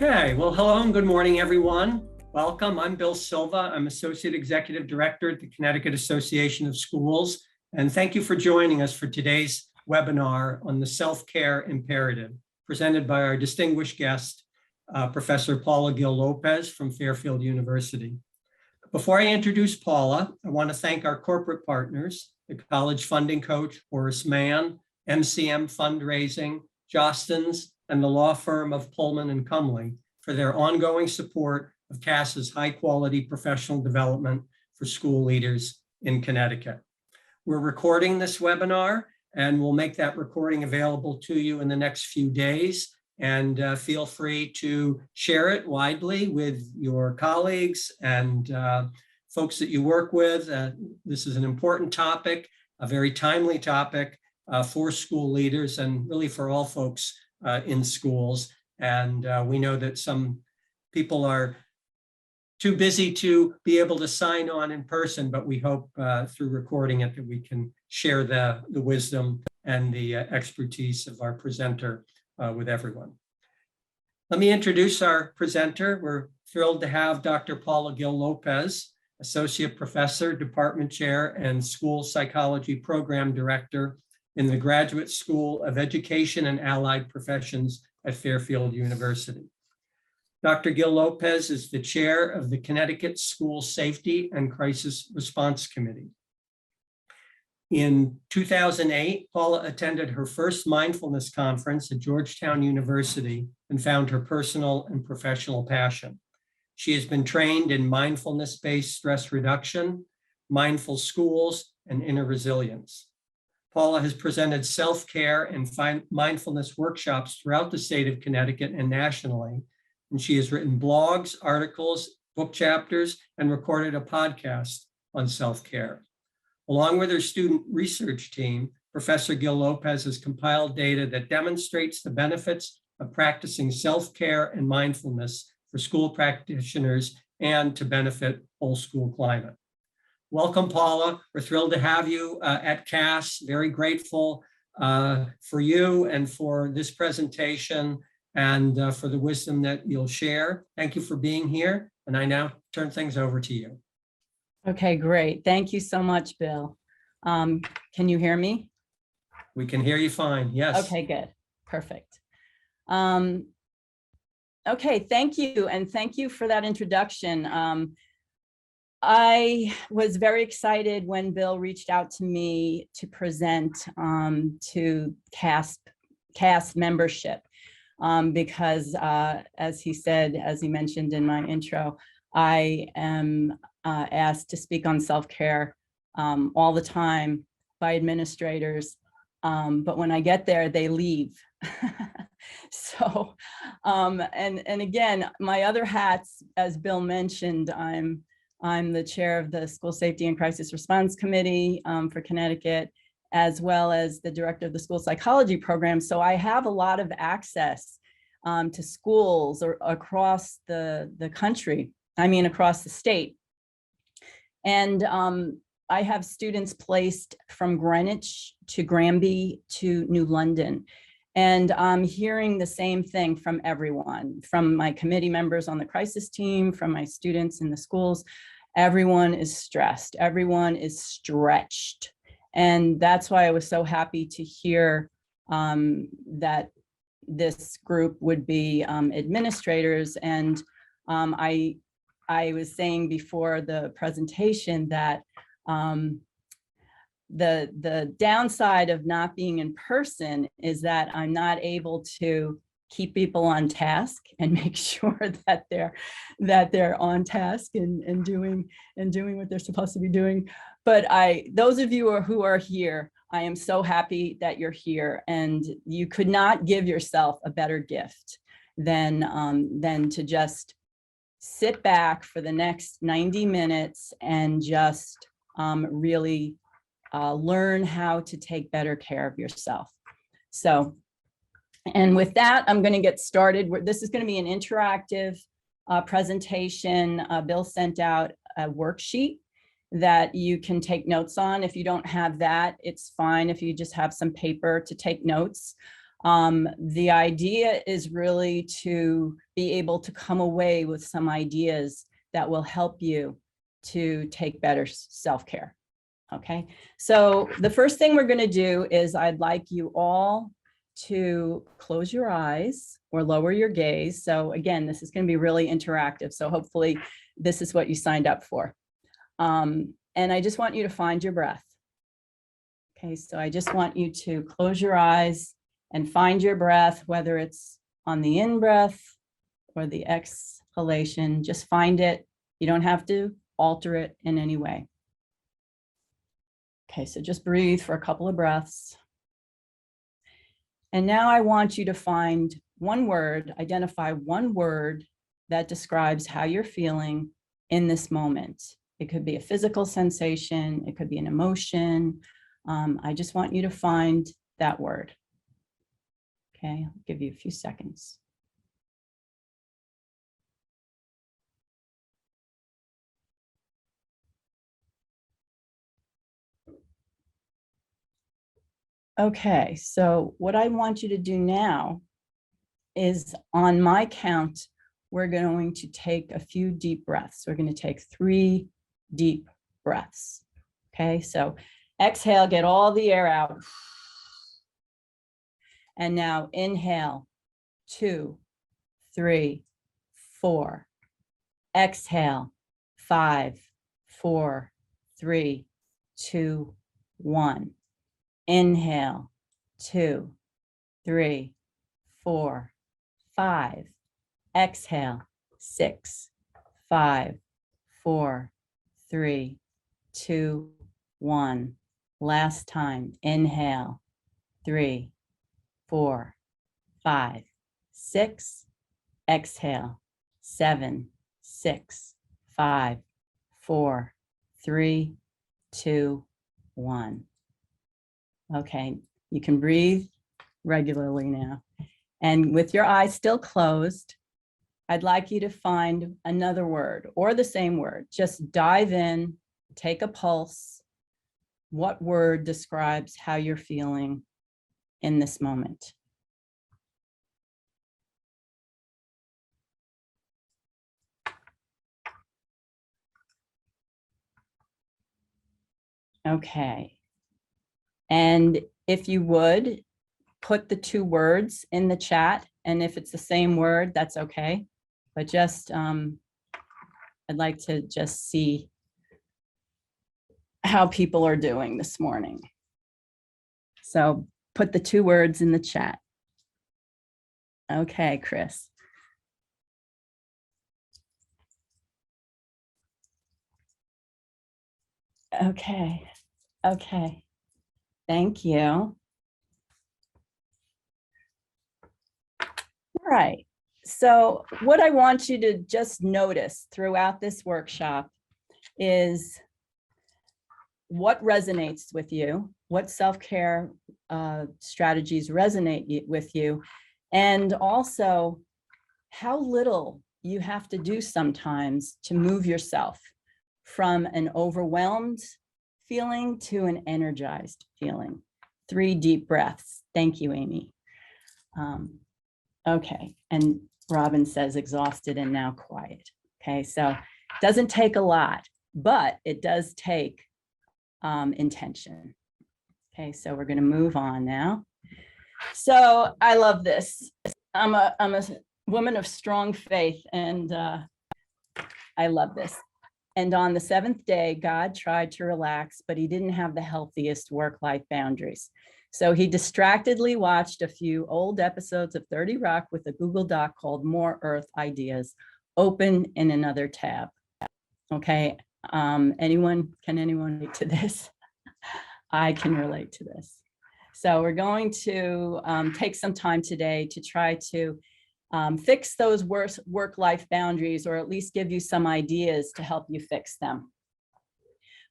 Okay, well, hello and good morning, everyone. Welcome. I'm Bill Silva. I'm Associate Executive Director at the Connecticut Association of Schools. And thank you for joining us for today's webinar on the self-care imperative, presented by our distinguished guest, Professor Paula Gill Lopez from Fairfield University. Before I introduce Paula, I want to thank our corporate partners, the College Funding Coach, Horace Mann, MCM Fundraising, Jostens, and the law firm of Pullman and Cumley for their ongoing support of CAS's high-quality professional development for school leaders in Connecticut. We're recording this webinar, and we'll make that recording available to you in the next few days. And feel free to share it widely with your colleagues and folks that you work with. This is an important topic, a very timely topic for school leaders and really for all folks in schools. And we know that some people are too busy to be able to sign on in person, but we hope through recording it that we can share the wisdom and the expertise of our presenter with everyone. Let me introduce our presenter. We're thrilled to have Dr. Paula Gill Lopez, Associate Professor, Department Chair, and School Psychology Program Director in the Graduate School of Education and Allied Professions at Fairfield University. Dr. Gill Lopez is the chair of the Connecticut School Safety and Crisis Response Committee. In 2008, Paula attended her first mindfulness conference at Georgetown University and found her personal and professional passion. She has been trained in mindfulness-based stress reduction, mindful schools, and inner resilience. Paula has presented self-care and mindfulness workshops throughout the state of Connecticut and nationally, and she has written blogs, articles, book chapters, and recorded a podcast on self-care. Along with her student research team, Professor Gill Lopez has compiled data that demonstrates the benefits of practicing self-care and mindfulness for school practitioners and to benefit whole school climate. Welcome, Paula. We're thrilled to have you at CAS. Very grateful for you and for this presentation and for the wisdom that you'll share. Thank you for being here. And I now turn things over to you. Okay, great. Thank you so much, Bill. Can you hear me? We can hear you fine. Yes. Okay, good. Perfect. Okay, thank you. And thank you for that introduction. I was very excited when Bill reached out to me to present to CAS membership because as he said, as he mentioned in my intro, I am asked to speak on self-care all the time by administrators, but when I get there, they leave. So, and again, my other hats, as Bill mentioned, I'm the chair of the School Safety and Crisis Response Committee for Connecticut, as well as the director of the School Psychology Program. So I have a lot of access to schools or across the country, across the state. And I have students placed from Greenwich to Granby to New London. And I'm hearing the same thing from everyone, from my committee members on the crisis team, from my students in the schools. Everyone is stressed, everyone is stretched. And that's why I was so happy to hear that this group would be administrators. And I was saying before the presentation that the downside of not being in person is that I'm not able to keep people on task and make sure that they're on task and doing what they're supposed to be doing. But those of you who are here, I am so happy that you're here, and you could not give yourself a better gift than to just sit back for the next 90 minutes and just really learn how to take better care of yourself. So, and with that, I'm going to get started. This is going to be an interactive presentation. Bill sent out a worksheet that you can take notes on. If you don't have that, it's fine if you just have some paper to take notes. The idea is really to be able to come away with some ideas that will help you to take better self-care. Okay, so the first thing we're going to do is I'd like you all to close your eyes or lower your gaze. So again, this is going to be really interactive. So hopefully this is what you signed up for. And I just want you to find your breath. Okay, so I just want you to close your eyes and find your breath, whether it's on the in-breath or the exhalation. Just find it. You don't have to alter it in any way. Okay, so just breathe for a couple of breaths. And now I want you to find one word, identify one word that describes how you're feeling in this moment. It could be a physical sensation, it could be an emotion. I just want you to find that word. Okay, I'll give you a few seconds. Okay, so what I want you to do now is on my count, we're going to take a few deep breaths. We're going to take 3 deep breaths. Okay, so exhale, get all the air out. And now inhale, 2, 3, 4. Exhale, 5, 4, 3, 2, 1. Inhale, 2, 3, 4, 5. Exhale, 6, 5, 4, 3, 2, 1. Last time. Inhale, 3, 4, 5, 6. Exhale, 7, 6, 5, 4, 3, 2, 1. Okay, you can breathe regularly now. And with your eyes still closed, I'd like you to find another word or the same word. Just dive in, take a pulse. What word describes how you're feeling in this moment? Okay. And if you would, put the 2 words in the chat. And if it's the same word, that's okay. But just, I'd like to just see how people are doing this morning. So put the 2 words in the chat. Okay, Chris. Okay, okay. Thank you. All right. So what I want you to just notice throughout this workshop is what resonates with you, what self-care strategies resonate with you, and also how little you have to do sometimes to move yourself from an overwhelmed feeling to an energized feeling. 3 deep breaths. Thank you, Amy. Okay, and Robin says exhausted and now quiet. Okay, so it doesn't take a lot, but it does take intention. Okay, so we're going to move on now. So I love this. I'm a woman of strong faith, and I love this. And on the 7th day, God tried to relax, but he didn't have the healthiest work-life boundaries. So he distractedly watched a few old episodes of 30 Rock with a Google Doc called More Earth Ideas, open in another tab. Okay, can anyone relate to this? I can relate to this. So we're going to take some time today to try to fix those work-life boundaries, or at least give you some ideas to help you fix them.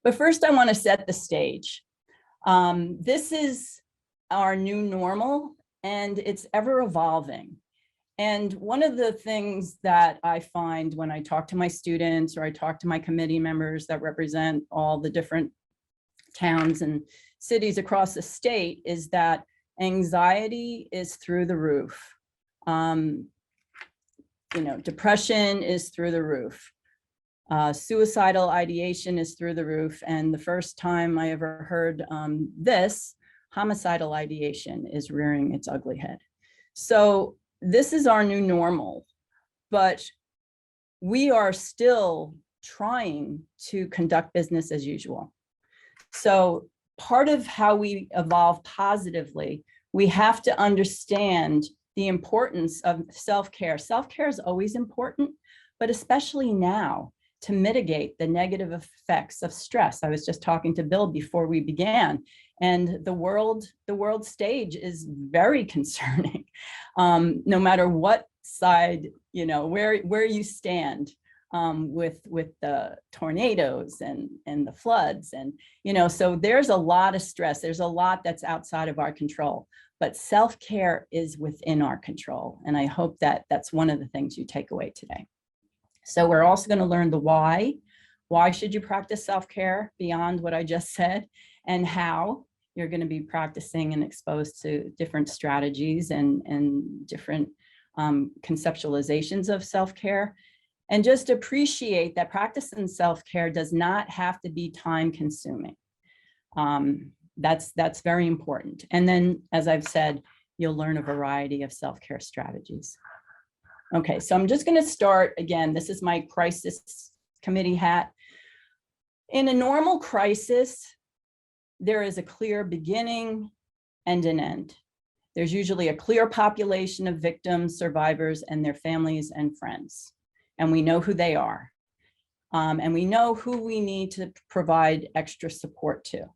But first, I want to set the stage. This is our new normal, and it's ever evolving. And one of the things that I find when I talk to my students, or I talk to my committee members that represent all the different towns and cities across the state, is that Anxiety is through the roof. Depression is through the roof. Suicidal ideation is through the roof. And the first time I ever heard this, homicidal ideation is rearing its ugly head. So this is our new normal, but we are still trying to conduct business as usual. So part of how we evolve positively, we have to understand the importance of self-care. Self-care is always important, but especially now to mitigate the negative effects of stress. I was just talking to Bill before we began, and the world stage is very concerning. No matter what side, where you stand with the tornadoes and the floods, and so there's a lot of stress. There's a lot that's outside of our control, but self-care is within our control. And I hope that that's one of the things you take away today. So we're also going to learn the why. Why should you practice self-care beyond what I just said, and how you're going to be practicing and exposed to different strategies and different conceptualizations of self-care. And just appreciate that practicing self-care does not have to be time consuming. That's very important. And then, as I've said, you'll learn a variety of self-care strategies. Okay, so I'm just going to start again. This is my crisis committee hat. In a normal crisis, there is a clear beginning and an end. There's usually a clear population of victims, survivors, and their families and friends. And we know who they are. And we know who we need to provide extra support to.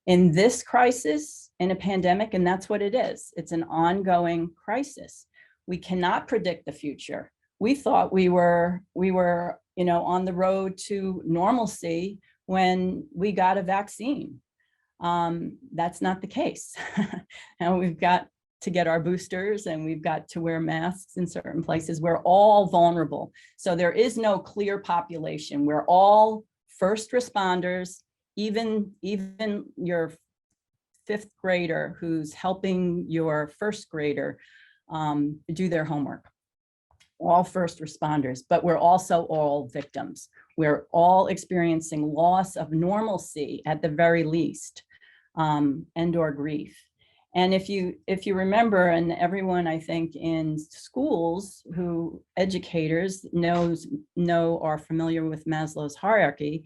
In this crisis, in a pandemic, and that's what it is, it's an ongoing crisis. We cannot predict the future. We thought we were on the road to normalcy when we got a vaccine. That's not the case. And we've got to get our boosters, and we've got to wear masks in certain places. We're all vulnerable. So there is no clear population. We're all first responders, even your fifth grader who's helping your first grader do their homework. All first responders, but we're also all victims. We're all experiencing loss of normalcy at the very least, and or grief. And if you remember, and everyone I think in schools who educators are familiar with Maslow's hierarchy,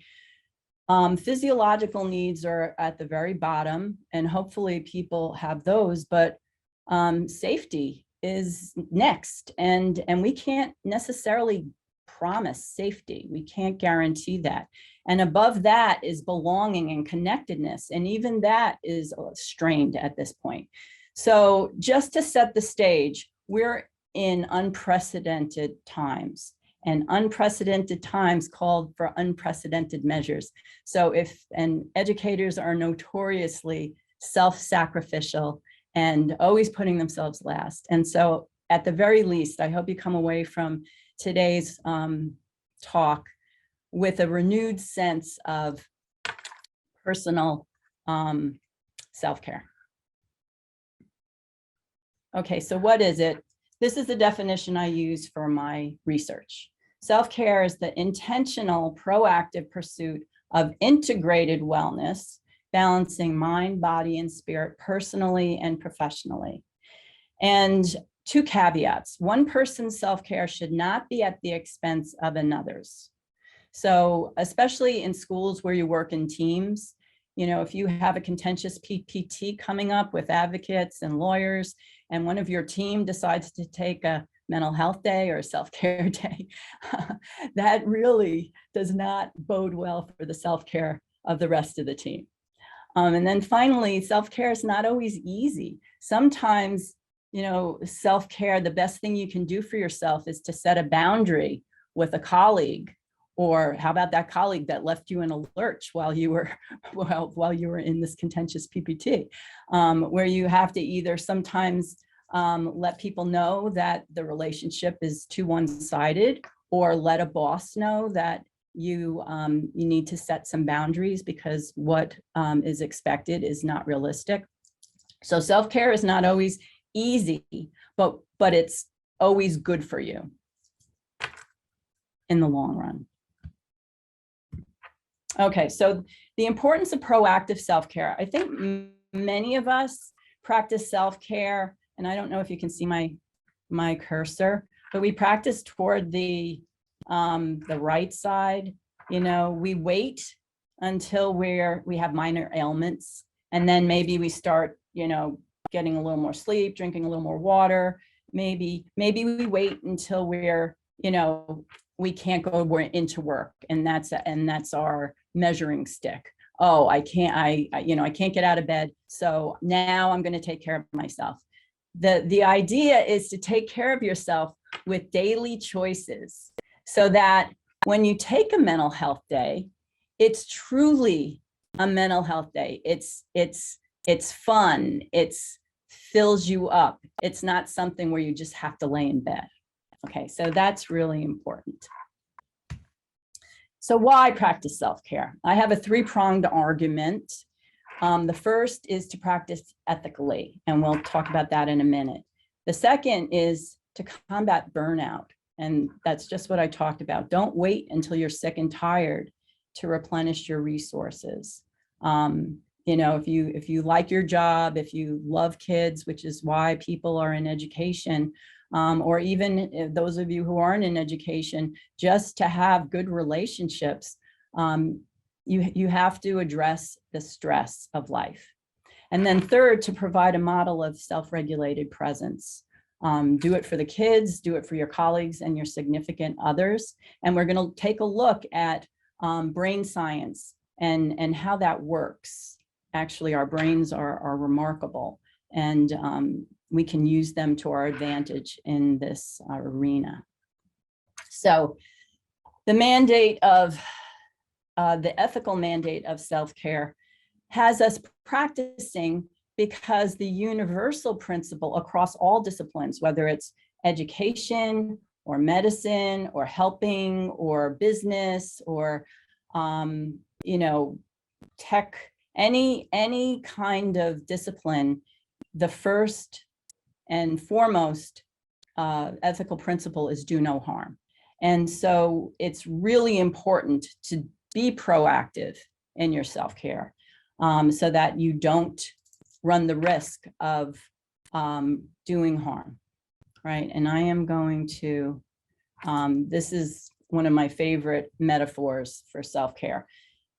physiological needs are at the very bottom, and hopefully people have those, but safety is next, and we can't necessarily promise safety. We can't guarantee that. And above that is belonging and connectedness, and even that is strained at this point. So just to set the stage, we're in unprecedented times, and unprecedented times called for unprecedented measures. So and educators are notoriously self-sacrificial and always putting themselves last. And so at the very least, I hope you come away from today's talk with a renewed sense of personal self-care. Okay, so what is it? This is the definition I use for my research. Self-care is the intentional, proactive pursuit of integrated wellness, balancing mind, body, and spirit personally and professionally. And two caveats. One person's self-care should not be at the expense of another's. So especially in schools where you work in teams, if you have a contentious PPT coming up with advocates and lawyers, and one of your team decides to take a mental health day or a self-care day, that really does not bode well for the self-care of the rest of the team. And then finally, self-care is not always easy. Sometimes, self-care, the best thing you can do for yourself is to set a boundary with a colleague. Or how about that colleague that left you in a lurch while you were in this contentious PPT, where you have to either sometimes let people know that the relationship is too one-sided, or let a boss know that you need to set some boundaries because what is expected is not realistic. So self-care is not always easy, but it's always good for you in the long run. Okay, so the importance of proactive self-care. I think many of us practice self-care, and I don't know if you can see my cursor, but we practice toward the right side. You know, we wait until we have minor ailments, and then maybe we start, you know, getting a little more sleep, drinking a little more water. Maybe we wait until we're, you know, we can't go into work, and that's our measuring stick. Oh, I can't get out of bed, so now I'm going to take care of myself. The idea is to take care of yourself with daily choices, so that when you take a mental health day, it's truly a mental health day. It's fun. It's fills you up. It's not something where you just have to lay in bed. Okay, so that's really important. So why practice self-care? I have a three-pronged argument. The first is to practice ethically, and we'll talk about that in a minute. The second is to combat burnout, and that's just what I talked about. Don't wait until you're sick and tired to replenish your resources. You know, if you like your job, if you love kids, which is why people are in education, or even those of you who aren't in education, just to have good relationships, you have to address the stress of life. And then third, to provide a model of self-regulated presence. Do it for the kids, do it for your colleagues and your significant others. And we're going to take a look at brain science and how that works. Actually, our brains are remarkable, and we can use them to our advantage in this arena. So the mandate of the ethical mandate of self-care has us practicing, because the universal principle across all disciplines, whether it's education or medicine or helping or business or you know, tech, any kind of discipline, the first and foremost ethical principle is do no harm. And so it's really important to be proactive in your self-care, so that you don't run the risk of doing harm, right? And I am going to, this is one of my favorite metaphors for self-care.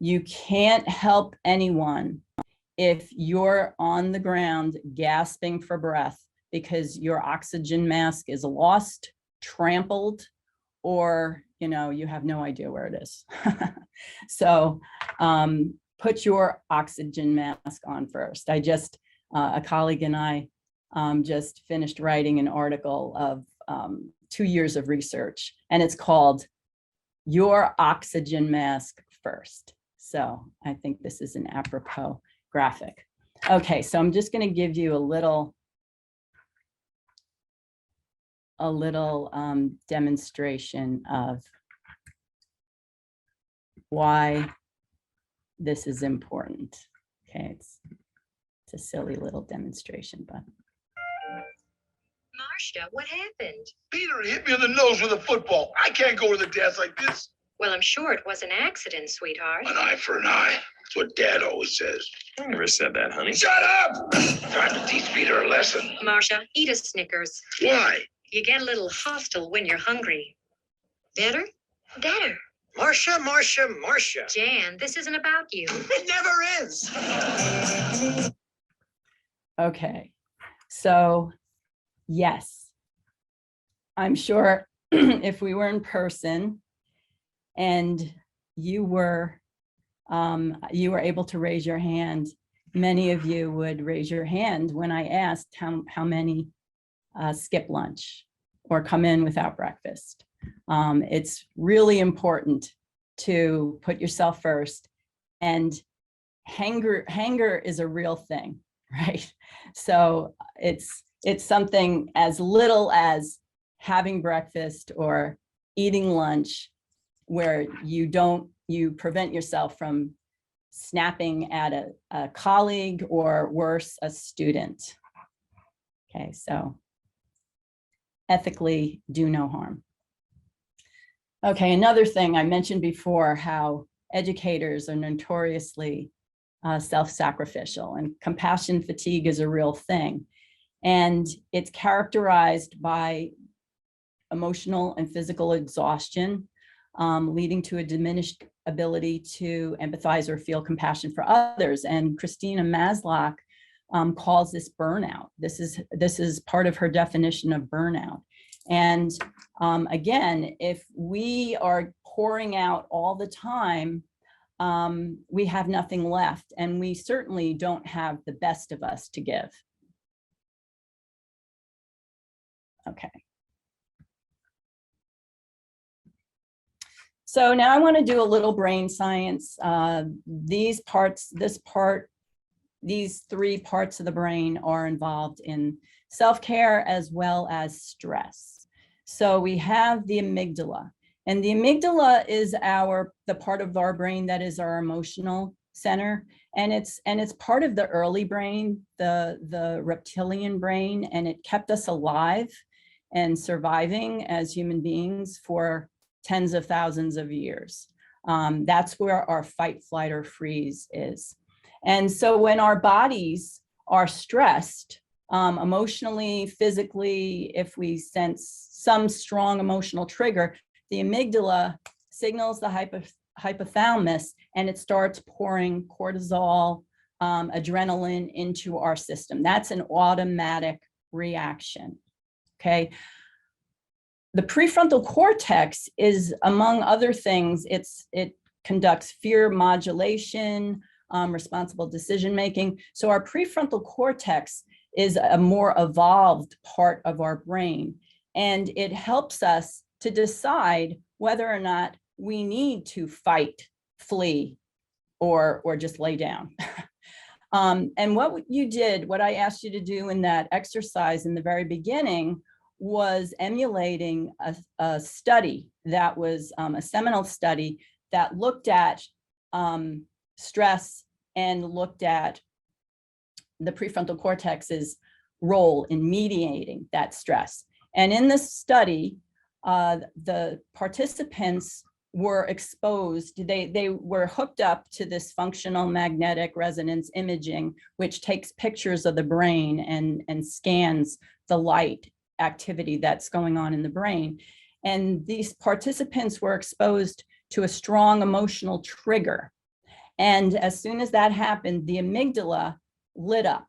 You can't help anyone if you're on the ground gasping for breath because your oxygen mask is lost, trampled, or you know, you have no idea where it is. So put your oxygen mask on first. I just, a colleague and I just finished writing an article of 2 years of research, and it's called Your Oxygen Mask First. So I think this is an apropos graphic. Okay, so I'm just going to give you a little demonstration of why this is important. Okay, it's a silly little demonstration, but. Marcia, what happened? Peter hit me in the nose with a football. I can't go to the dance like this. Well, I'm sure it was an accident, sweetheart. An eye for an eye. That's what Dad always says. I never said that, honey. Shut up! Time to teach Peter a lesson. Marcia, eat a Snickers. Why? You get a little hostile when you're hungry. Better? Better. Marcia. Jan, this isn't about you. It never is. Okay, so yes, I'm sure if we were in person and you were able to raise your hand, many of you would raise your hand when I asked how many skip lunch or come in without breakfast. It's really important to put yourself first, and hanger is a real thing, right? So it's something as little as having breakfast or eating lunch where you prevent yourself from snapping at a colleague, or worse, a student. Okay, so ethically do no harm. Okay, another thing I mentioned before, how educators are notoriously self-sacrificial, and compassion fatigue is a real thing. And it's characterized by emotional and physical exhaustion, leading to a diminished ability to empathize or feel compassion for others. And Christina Masloch calls this burnout. This is part of her definition of burnout. And again, if we are pouring out all the time, we have nothing left, and we certainly don't have the best of us to give. Okay. So now I want to do a little brain science. These three parts of the brain are involved in self-care as well as stress. So we have the amygdala, and the amygdala is the part of our brain that is our emotional center. And it's part of the early brain, the reptilian brain, and it kept us alive and surviving as human beings for tens of thousands of years. That's where our fight, flight, or freeze is. And so when our bodies are stressed, emotionally, physically, if we sense some strong emotional trigger, the amygdala signals the hypothalamus, and it starts pouring cortisol, adrenaline into our system. That's an automatic reaction. Okay. The prefrontal cortex is, among other things, it conducts fear modulation, responsible decision making. So our prefrontal cortex is a more evolved part of our brain, and it helps us to decide whether or not we need to fight, flee, or just lay down. And what I asked you to do in that exercise in the very beginning was emulating a study that was a seminal study that looked at stress and looked at the prefrontal cortex's role in mediating that stress. And in this study, the participants were exposed, they were hooked up to this functional magnetic resonance imaging, which takes pictures of the brain and scans the light activity that's going on in the brain. And these participants were exposed to a strong emotional trigger. And as soon as that happened, the amygdala lit up,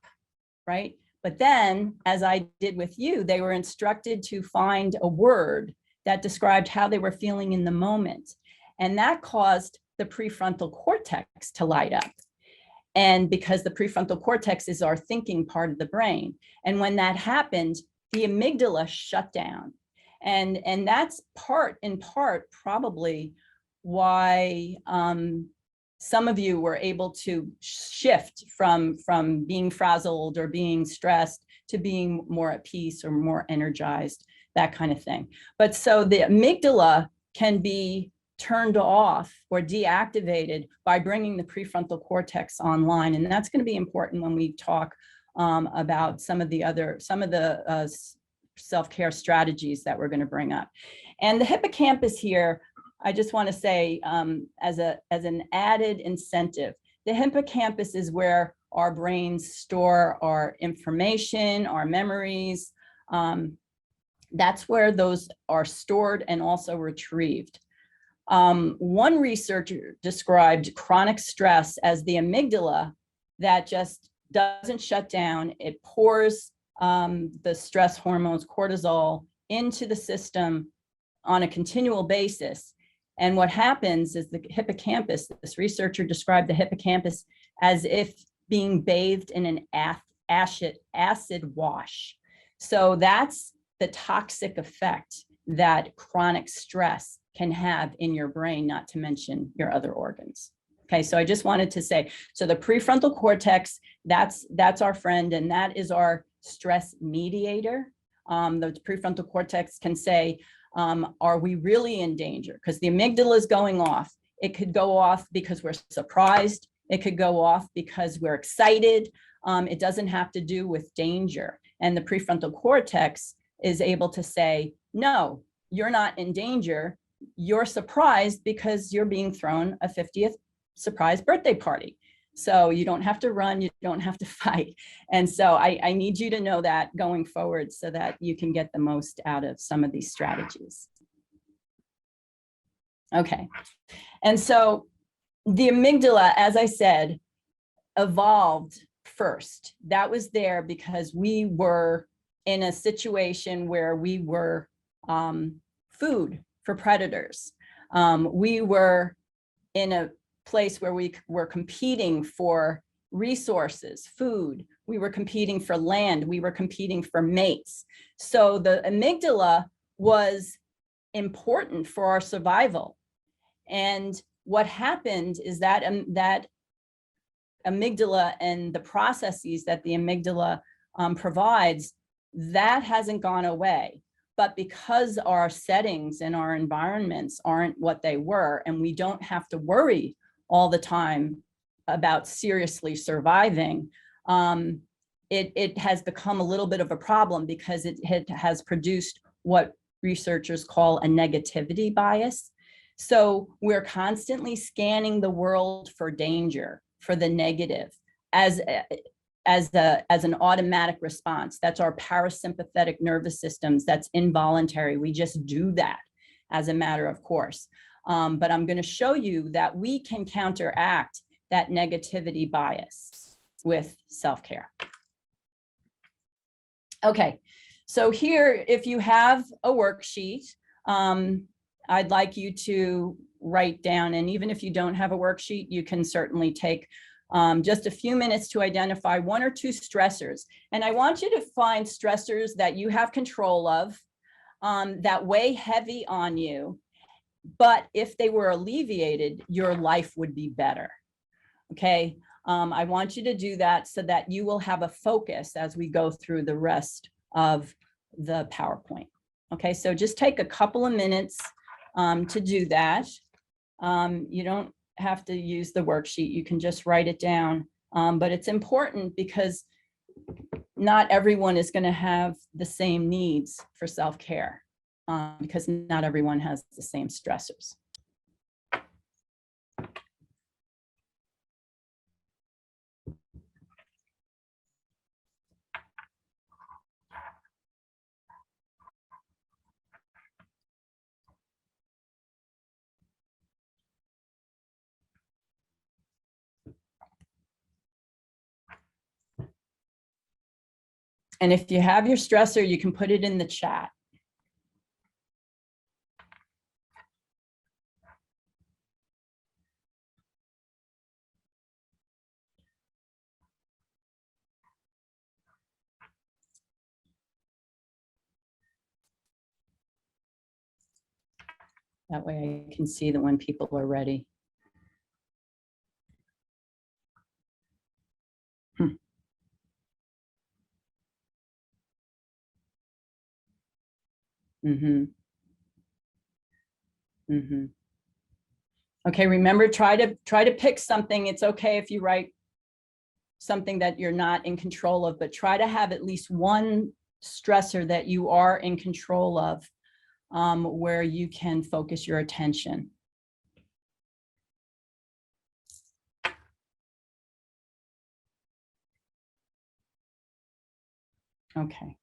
right? But then, as I did with you, they were instructed to find a word that described how they were feeling in the moment. And that caused the prefrontal cortex to light up. And because the prefrontal cortex is our thinking part of the brain. And when that happened, the amygdala shut down. And that's in part, probably why some of you were able to shift from being frazzled or being stressed to being more at peace or more energized, that kind of thing. But so the amygdala can be turned off or deactivated by bringing the prefrontal cortex online. And that's going to be important when we talk about some of the self-care strategies that we're going to bring up. And the hippocampus here, I just want to say, as an added incentive, the hippocampus is where our brains store our information, our memories. That's where those are stored and also retrieved. One researcher described chronic stress as the amygdala that just doesn't shut down. It pours the stress hormones, cortisol, into the system on a continual basis. And what happens is the hippocampus, this researcher described the hippocampus as if being bathed in an acid wash. So that's the toxic effect that chronic stress can have in your brain, not to mention your other organs. Okay, so I just wanted to say, so the prefrontal cortex, that's our friend, and that is our stress mediator. The prefrontal cortex can say, are we really in danger? Because the amygdala is going off. It could go off because we're surprised. It could go off because we're excited. It doesn't have to do with danger. And the prefrontal cortex is able to say, no, you're not in danger. You're surprised because you're being thrown a 50th surprise birthday party. So you don't have to run, you don't have to fight. And so I need you to know that going forward so that you can get the most out of some of these strategies. Okay. And so the amygdala, as I said, evolved first. That was there because we were in a situation where we were food for predators. We were in a place where we were competing for resources, food. We were competing for land. We were competing for mates. So the amygdala was important for our survival. And what happened is that that amygdala and the processes that the amygdala provides, that hasn't gone away. But because our settings and our environments aren't what they were, and we don't have to worry all the time about seriously surviving, it has become a little bit of a problem because it has produced what researchers call a negativity bias. So we're constantly scanning the world for danger, for the negative, as an automatic response. That's our parasympathetic nervous systems. That's involuntary. We just do that as a matter of course. But I'm going to show you that we can counteract that negativity bias with self-care. Okay, so here, if you have a worksheet, I'd like you to write down, and even if you don't have a worksheet, you can certainly take just a few minutes to identify one or two stressors. And I want you to find stressors that you have control of, that weigh heavy on you, but if they were alleviated, your life would be better. Okay, I want you to do that so that you will have a focus as we go through the rest of the PowerPoint. Okay, so just take a couple of minutes to do that. You don't have to use the worksheet, you can just write it down. But it's important because not everyone is going to have the same needs for self-care, because not everyone has the same stressors. And if you have your stressor, you can put it in the chat. That way I can see that when people are ready. Okay, remember, try to pick something. It's okay if you write something that you're not in control of, but try to have at least one stressor that you are in control of, where you can focus your attention. Okay.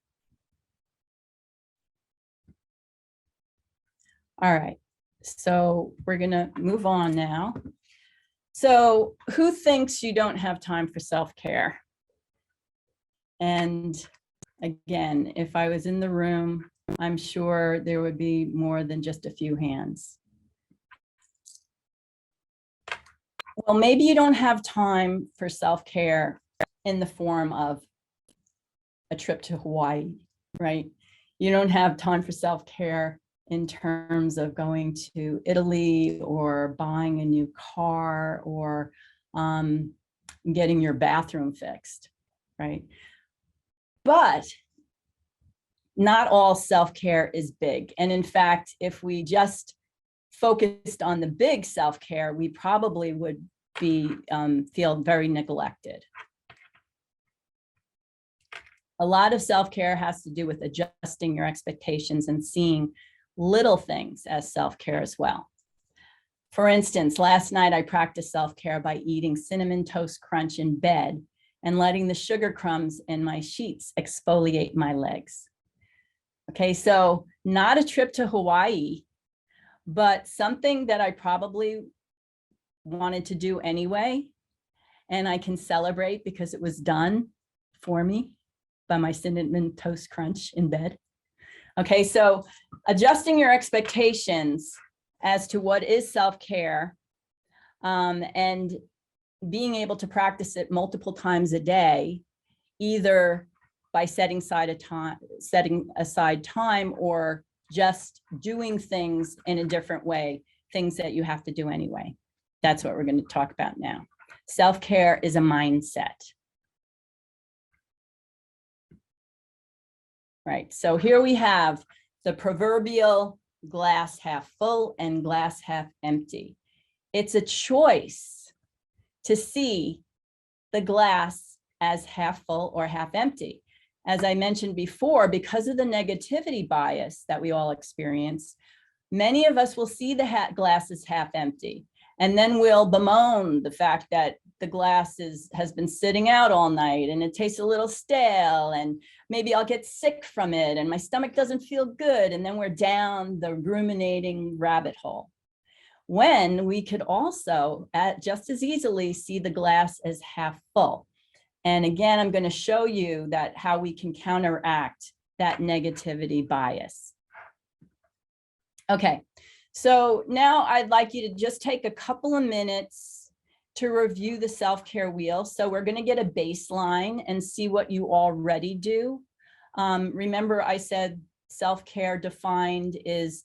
All right, so we're gonna move on now. So who thinks you don't have time for self-care? And again, if I was in the room, I'm sure there would be more than just a few hands. Well, maybe you don't have time for self-care in the form of a trip to Hawaii, right? You don't have time for self-care in terms of going to Italy or buying a new car or getting your bathroom fixed, right? But not all self-care is big. And in fact, if we just focused on the big self-care, we probably would feel very neglected. A lot of self-care has to do with adjusting your expectations and seeing little things as self-care as well. For instance, last night I practiced self-care by eating Cinnamon Toast Crunch in bed and letting the sugar crumbs in my sheets exfoliate my legs. Okay, so not a trip to Hawaii, but something that I probably wanted to do anyway, and I can celebrate because it was done for me by my Cinnamon Toast Crunch in bed. Okay, so adjusting your expectations as to what is self-care, and being able to practice it multiple times a day, either by setting aside time or just doing things in a different way, things that you have to do anyway. That's what we're going to talk about now. Self-care is a mindset. Right, so here we have the proverbial glass half full and glass half empty. It's a choice to see the glass as half full or half empty. As I mentioned before, because of the negativity bias that we all experience, many of us will see the glass as half empty, and then we'll bemoan the fact that the glass has been sitting out all night and it tastes a little stale, and maybe I'll get sick from it and my stomach doesn't feel good, and then we're down the ruminating rabbit hole. When we could also just as easily see the glass as half full. And again, I'm going to show you that how we can counteract that negativity bias. Okay, so now I'd like you to just take a couple of minutes to review the self-care wheel. So we're going to get a baseline and see what you already do. Remember, I said self-care defined is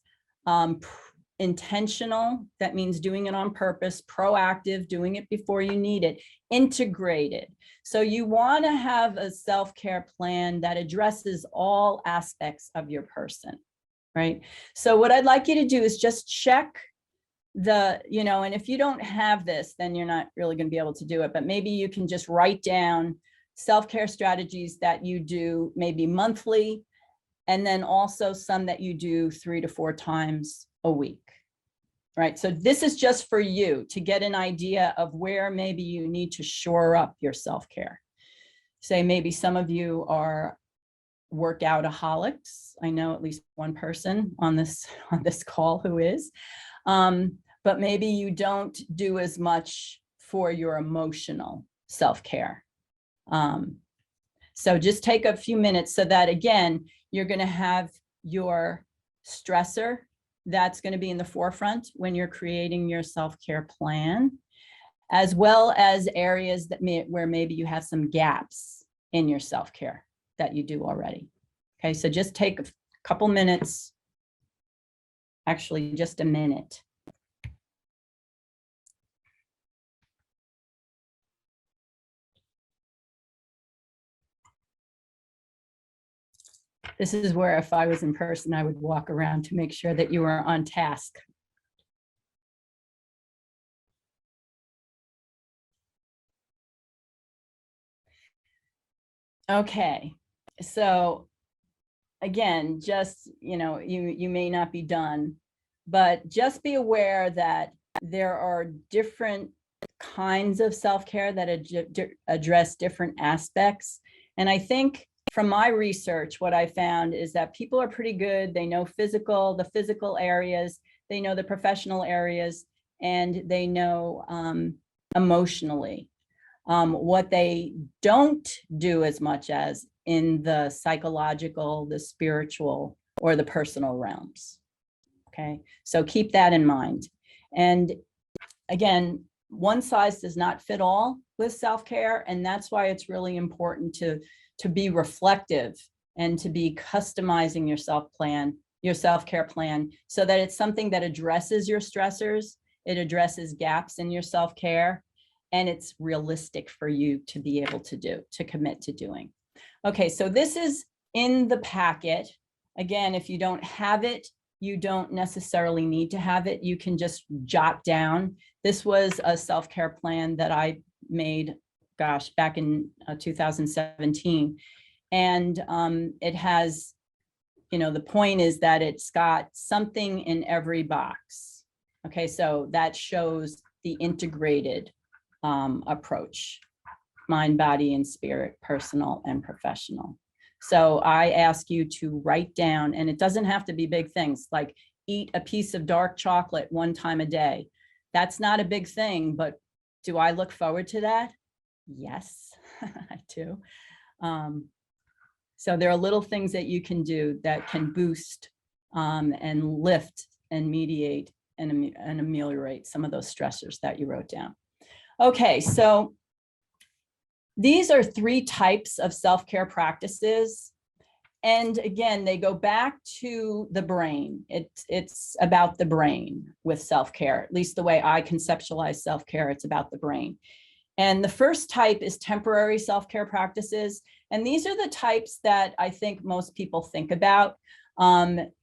intentional, that means doing it on purpose, proactive, doing it before you need it, integrated. So you want to have a self-care plan that addresses all aspects of your person, right? So what I'd like you to do is just check and if you don't have this, then you're not really going to be able to do it, but maybe you can just write down self-care strategies that you do maybe monthly, and then also some that you do 3 to 4 times a week. Right, so this is just for you to get an idea of where maybe you need to shore up your self-care. Say maybe some of you are workoutaholics. I know at least one person on this call who is, but maybe you don't do as much for your emotional self-care. So just take a few minutes so that, again, you're going to have your stressor that's going to be in the forefront when you're creating your self-care plan, as well as areas where maybe you have some gaps in your self-care that you do already. Okay, so just take a couple minutes, actually just a minute. This is where if I was in person, I would walk around to make sure that you were on task. Okay, so again, just, you may not be done, but just be aware that there are different kinds of self-care that address different aspects. And I think from my research, what I found is that people are pretty good. They know the physical areas, they know the professional areas, and they know emotionally. What they don't do as much as in the psychological, the spiritual, or the personal realms. Okay, so keep that in mind. And again, one size does not fit all with self-care, and that's why it's really important to be reflective and to be customizing your self-care plan, so that it's something that addresses your stressors, it addresses gaps in your self-care, and it's realistic for you to be able to commit to doing. Okay, so this is in the packet. Again, if you don't have it, you don't necessarily need to have it. You can just jot down. This was a self-care plan that I made, gosh, back in 2017. And it has, the point is that it's got something in every box. Okay, so that shows the integrated approach, mind, body, and spirit, personal and professional. So I ask you to write down, and it doesn't have to be big things like eat a piece of dark chocolate 1 time a day. That's not a big thing, but do I look forward to that? Yes, I do. So there are little things that you can do that can boost and lift and mediate and ameliorate some of those stressors that you wrote down. Okay, so these are 3 types of self-care practices. And again, they go back to the brain. It's about the brain with self-care, at least the way I conceptualize self-care, it's about the brain. And the first type is temporary self-care practices. And these are the types that I think most people think about.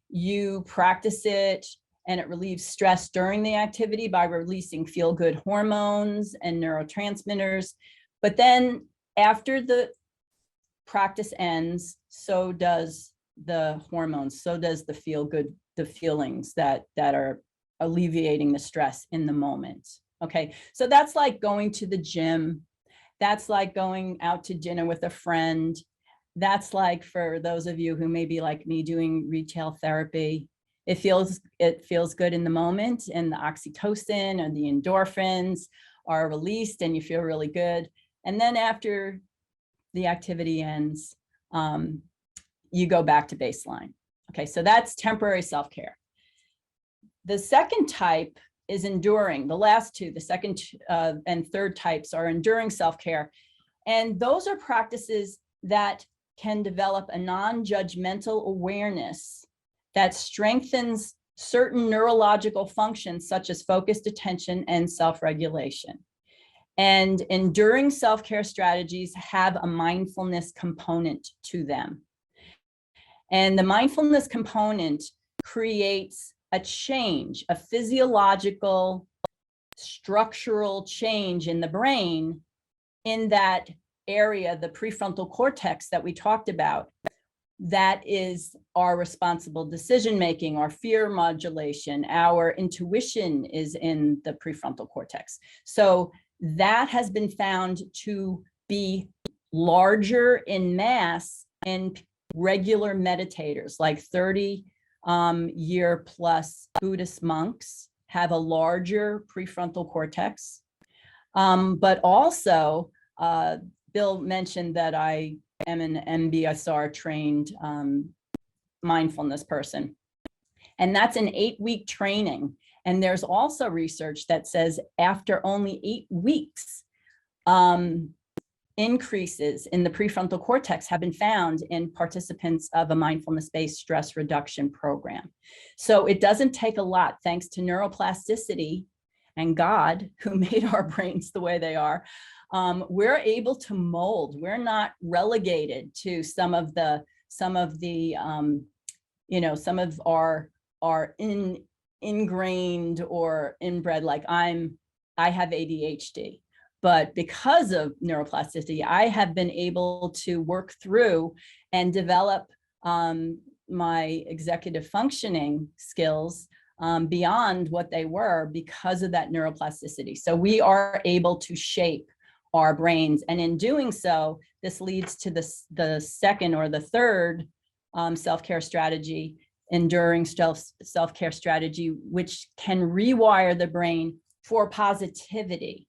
You practice it and it relieves stress during the activity by releasing feel-good hormones and neurotransmitters. But then after the practice ends, so does the hormones, so does the feel-good, the feelings that are alleviating the stress in the moment. Okay, so that's like going to the gym. That's like going out to dinner with a friend. That's like, for those of you who may be like me, doing retail therapy. It feels good in the moment, and the oxytocin and the endorphins are released and you feel really good. And then after the activity ends, you go back to baseline. Okay, so that's temporary self-care. The second type is enduring. The last 2, the second and third types, are enduring self-care. And those are practices that can develop a non-judgmental awareness that strengthens certain neurological functions such as focused attention and self-regulation. And enduring self-care strategies have a mindfulness component to them. And the mindfulness component creates a change, a physiological, structural change in the brain in that area, the prefrontal cortex that we talked about, that is our responsible decision-making, our fear modulation, our intuition is in the prefrontal cortex. So that has been found to be larger in mass in regular meditators, like 30-year plus Buddhist monks have a larger prefrontal cortex. But also, Bill mentioned that I am an MBSR trained mindfulness person. And that's an 8-week training. And there's also research that says after only 8 weeks, increases in the prefrontal cortex have been found in participants of a mindfulness-based stress reduction program. So it doesn't take a lot, thanks to neuroplasticity and God, who made our brains the way they are. We're able to mold. We're not relegated to some of our ingrained or inbred, like I have ADHD, but because of neuroplasticity, I have been able to work through and develop my executive functioning skills beyond what they were because of that neuroplasticity. So we are able to shape our brains. And in doing so, this leads to the second or the third self-care strategy, enduring self-care strategy, which can rewire the brain for positivity.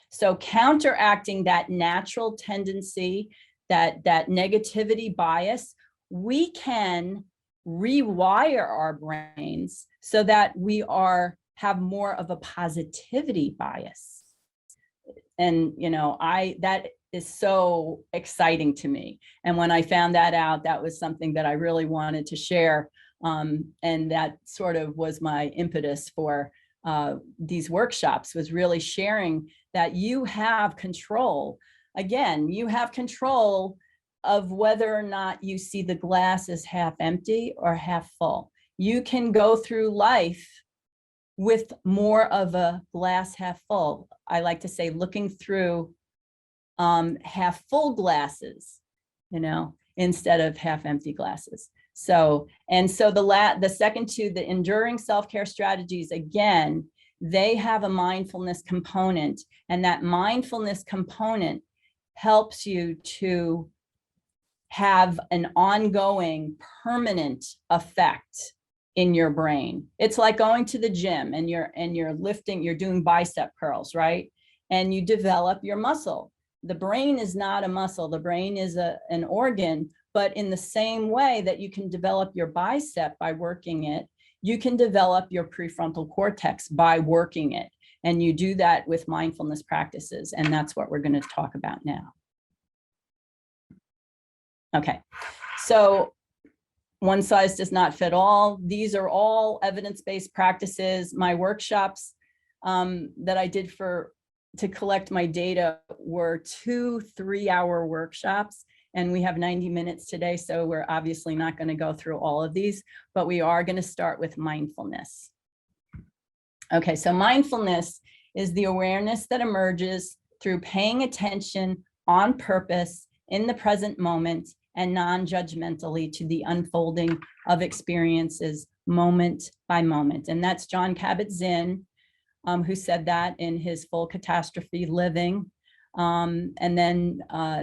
So counteracting that natural tendency, that negativity bias, we can rewire our brains so that we have more of a positivity bias. And that is so exciting to me. And when I found that out, that was something that I really wanted to share. And that sort of was my impetus for these workshops, was really sharing that you have control. Again, you have control of whether or not you see the glass as half empty or half full. you can go through life with more of a glass half full. I like to say looking through half full glasses, instead of half empty glasses. So the second two, the enduring self-care strategies, again, they have a mindfulness component, and that mindfulness component helps you to have an ongoing permanent effect in your brain. It's like going to the gym and you're lifting, you're doing bicep curls, right? And you develop your muscle. The brain is not a muscle. The brain is an organ, but in the same way that you can develop your bicep by working it, you can develop your prefrontal cortex by working it. And you do that with mindfulness practices. And that's what we're going to talk about now. Okay, so one size does not fit all. These are all evidence-based practices. My workshops that I did to collect my data were 2 3-hour workshops, and we have 90 minutes today, so we're obviously not going to go through all of these, but we are going to start with mindfulness. Okay, so mindfulness is the awareness that emerges through paying attention on purpose in the present moment and non-judgmentally to the unfolding of experiences moment by moment. And that's John Kabat-Zinn, who said that in his Full Catastrophe Living. And then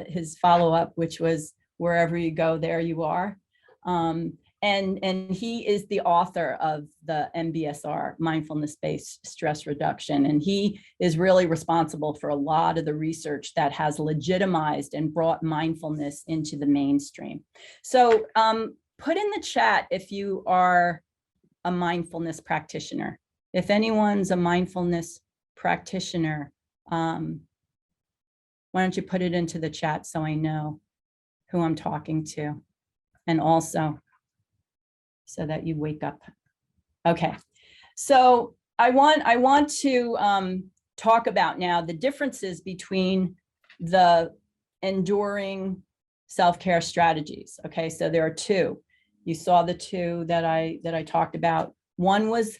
his follow-up, which was Wherever You Go, There You Are. And he is the author of the MBSR, mindfulness-based stress reduction. And he is really responsible for a lot of the research that has legitimized and brought mindfulness into the mainstream. So put in the chat if you are a mindfulness practitioner. If anyone's a mindfulness practitioner, why don't you put it into the chat so I know who I'm talking to, and also so that you wake up. Okay, so I want to talk about now the differences between the enduring self-care strategies. Okay, so there are two. You saw the two that I talked about. One was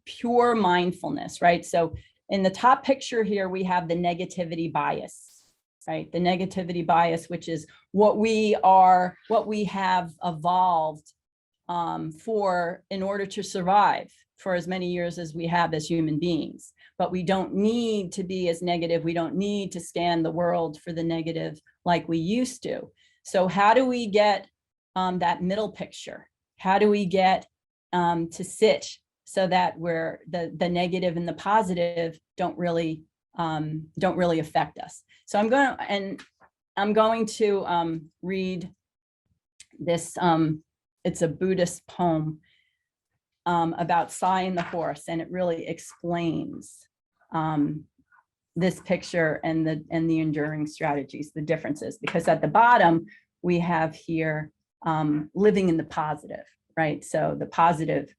pure mindfulness, right? So in the top picture here, we have the negativity bias, right? The negativity bias, which is what we have evolved in order to survive for as many years as we have as human beings. But we don't need to be as negative. We don't need to scan the world for the negative like we used to. So how do we get that middle picture? How do we get to sit so that where the negative and the positive don't really affect us? So I'm going to read this. It's a Buddhist poem about Sai and the horse, and it really explains this picture and the enduring strategies, the differences. Because at the bottom we have here living in the positive, right? So the positive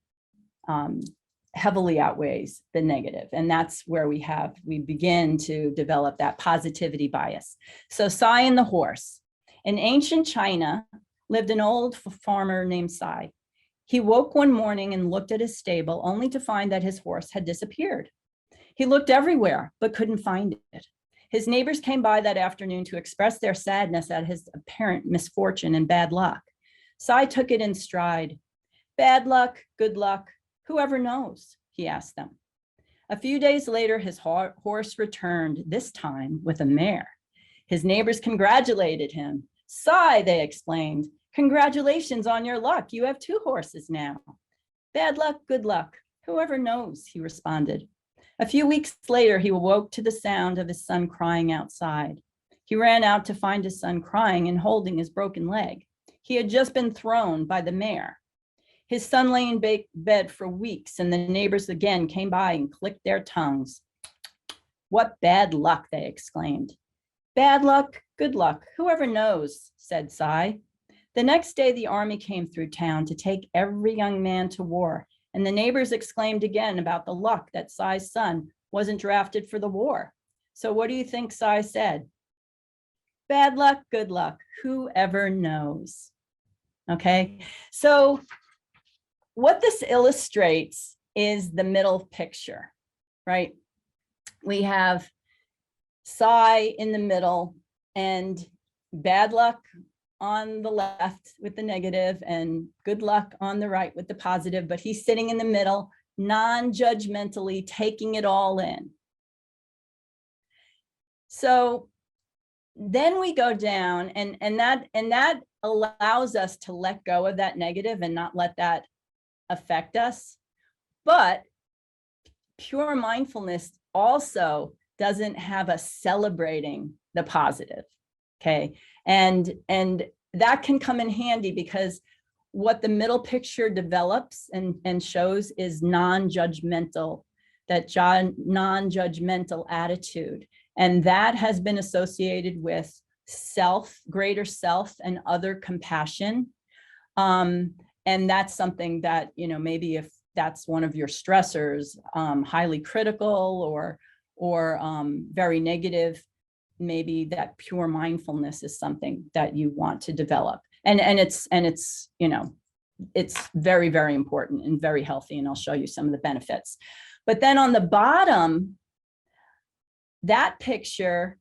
heavily outweighs the negative, and that's where we begin to develop that positivity bias. So Sai and the horse. In ancient China lived an old farmer named Sai. He woke one morning and looked at his stable only to find that his horse had disappeared. He looked everywhere but couldn't find it. His neighbors came by that afternoon to express their sadness at his apparent misfortune and bad luck. Sai took it in stride. Bad luck, good luck, whoever knows, he asked them. A few days later, his horse returned, this time with a mare. His neighbors congratulated him. Sai, they exclaimed, congratulations on your luck. You have 2 horses now. Bad luck, good luck, whoever knows, he responded. A few weeks later, he awoke to the sound of his son crying outside. He ran out to find his son crying and holding his broken leg. He had just been thrown by the mare. His son lay in bed for weeks, and the neighbors again came by and clicked their tongues. What bad luck, they exclaimed. Bad luck, good luck, whoever knows, said Sai. The next day, the army came through town to take every young man to war, and the neighbors exclaimed again about the luck that Sai's son wasn't drafted for the war. So what do you think Sai said? Bad luck, good luck, whoever knows. Okay, so what this illustrates is the middle picture, right? We have psi in the middle and bad luck on the left with the negative and good luck on the right with the positive, but he's sitting in the middle, non-judgmentally taking it all in. So then we go down and that allows us to let go of that negative and not let that affect us. But pure mindfulness also doesn't have us celebrating the positive, okay? And that can come in handy because what the middle picture develops and shows is non-judgmental, non-judgmental attitude. And that has been associated with self, greater self and other compassion. And that's something that, you know, maybe if that's one of your stressors, highly critical or very negative, maybe that pure mindfulness is something that you want to develop. And it's, you know, it's very, very important and very healthy. And I'll show you some of the benefits. But then on the bottom, that picture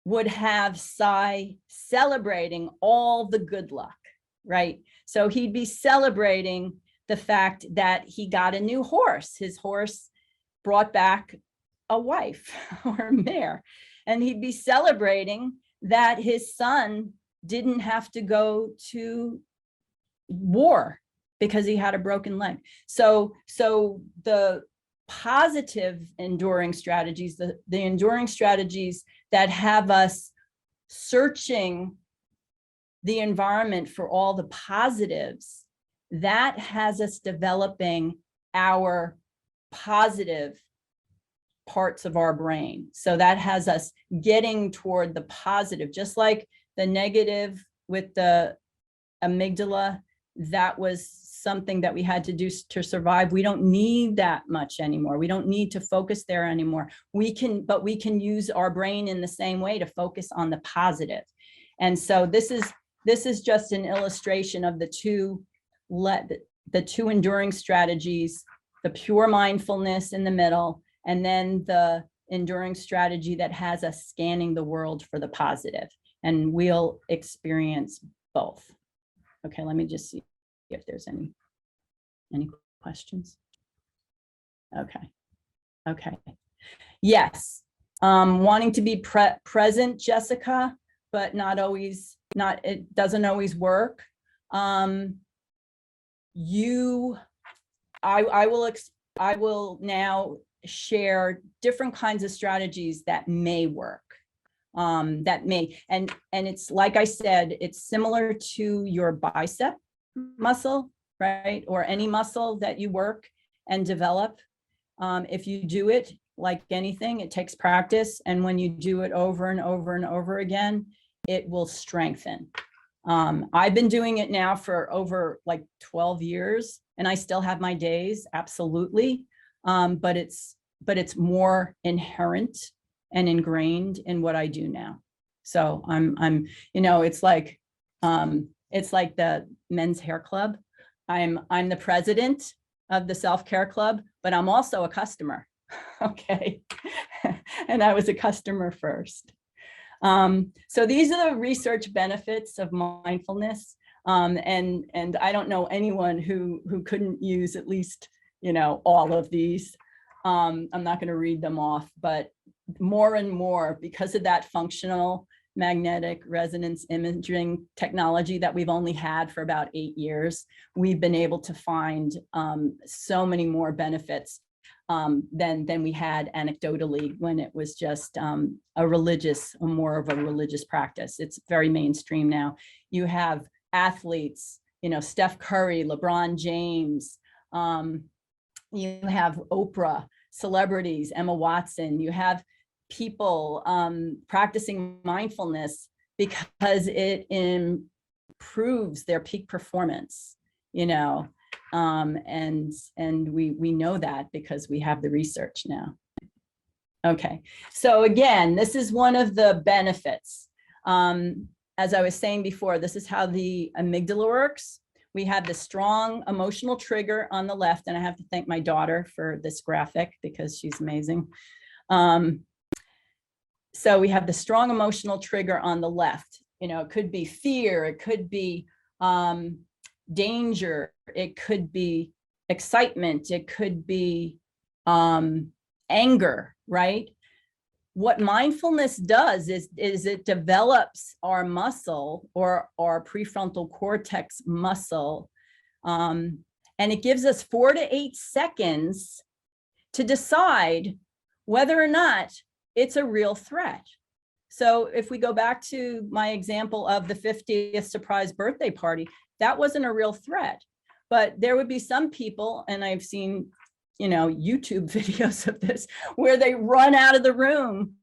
would have Sai celebrating all the good luck, right? So he'd be celebrating the fact that he got a new horse. His horse brought back a wife or a mare. And he'd be celebrating that his son didn't have to go to war because he had a broken leg. So the positive enduring strategies, the enduring strategies that have us searching the environment for all the positives, that has us developing our positive parts of our brain. So that has us getting toward the positive, just like the negative with the amygdala. That was something that we had to do to survive. We don't need that much anymore. We don't need to focus there anymore. But we can use our brain in the same way to focus on the positive. And so this is just an illustration of the two enduring strategies, the pure mindfulness in the middle, and then the enduring strategy that has us scanning the world for the positive. And we'll experience both. Okay, let me just see if there's any questions. Okay. Yes, wanting to be present, Jessica, but it doesn't always work. I will now share different kinds of strategies that may work. And it's like I said, it's similar to your bicep muscle, right? Or any muscle that you work and develop. If you do it, like anything, it takes practice. And when you do it over and over and over again, it will strengthen. I've been doing it now for over like 12 years and I still have my days, absolutely. But it's more inherent and ingrained in what I do now. So I'm, you know, it's like the men's hair club. I'm the president of the self-care club, but I'm also a customer. Okay. And I was a customer first. So these are the research benefits of mindfulness. And I don't know anyone who couldn't use at least, you know, all of these. I'm not going to read them off, but more and more, because of that functional magnetic resonance imaging technology that we've only had for about 8 years, we've been able to find so many more benefits than we had anecdotally when it was just more of a religious practice. It's very mainstream now. You have athletes, you know, Steph Curry, LeBron James, you have Oprah, celebrities, Emma Watson, you have people practicing mindfulness because it improves their peak performance, you know, and we know that because we have the research now. Okay, so again, this is one of the benefits. As I was saying before, this is how the amygdala works. we have the strong emotional trigger on the left, and I have to thank my daughter for this graphic because she's amazing. So we have the strong emotional trigger on the left. It could be fear, it could be danger, it could be excitement, it could be anger, right? What mindfulness does is it develops our muscle, or our prefrontal cortex muscle, and it gives us 4 to 8 seconds to decide whether or not it's a real threat. So if we go back to my example of the 50th surprise birthday party, that wasn't a real threat, but there would be some people, and I've seen YouTube videos of this, where they run out of the room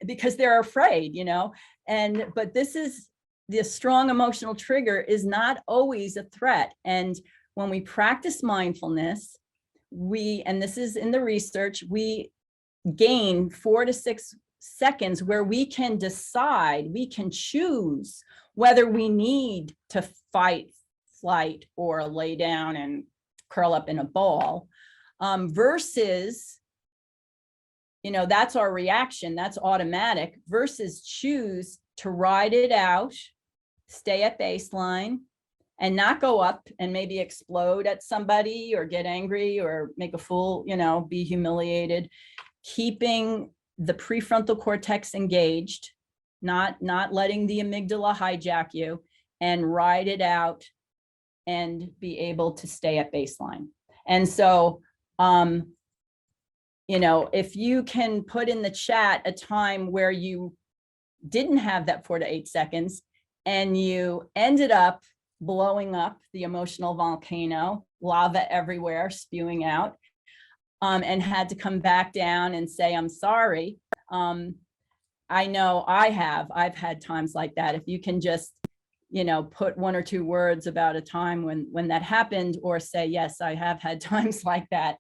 because they're afraid, but the strong emotional trigger is not always a threat. And when we practice mindfulness, and this is in the research, we gain 4 to 6 seconds where we can decide, we can choose whether we need to fight, flight, or lay down and curl up in a ball, versus, that's our reaction, that's automatic, versus choose to ride it out, stay at baseline, and not go up and maybe explode at somebody or get angry or make a fool, be humiliated, keeping the prefrontal cortex engaged, not letting the amygdala hijack you, and ride it out and be able to stay at baseline. And so, if you can put in the chat a time where you didn't have that 4 to 8 seconds and you ended up blowing up the emotional volcano, lava everywhere, spewing out, and had to come back down and say, I'm sorry. I know I've had times like that. If you can just, put 1 or 2 words about a time when that happened, or say, yes, I have had times like that.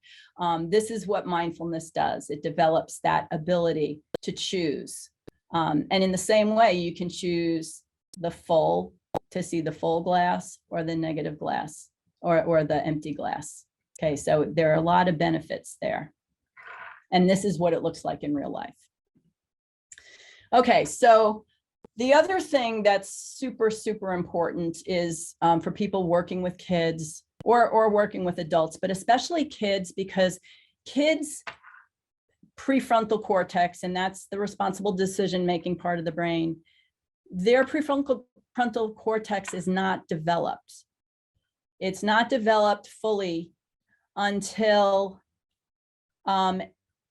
This is what mindfulness does. It develops that ability to choose. And in the same way, you can choose to see the full glass or the negative glass, or the empty glass. Okay, so there are a lot of benefits there. And this is what it looks like in real life. Okay, so the other thing that's super, super important is for people working with kids or working with adults, but especially kids, because kids' prefrontal cortex, and that's the responsible decision-making part of the brain, their prefrontal cortex is not developed. It's not developed fully until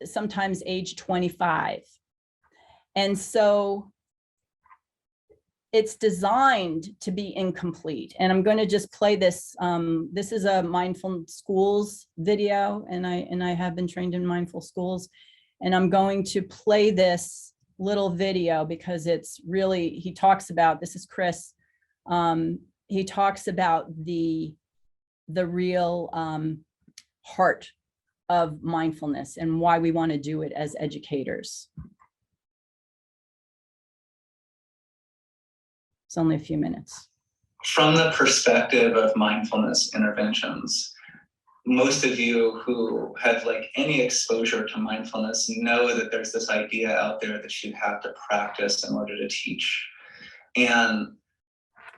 sometimes age 25. And so it's designed to be incomplete. And I'm going to just play this. This is a mindful schools video, and I have been trained in mindful schools. And I'm going to play this little video because it's really, he talks about, this is Chris, he talks about the real heart of mindfulness and why we want to do it as educators. It's only a few minutes. From the perspective of mindfulness interventions, most of you who have any exposure to mindfulness know that there's this idea out there that you have to practice in order to teach. And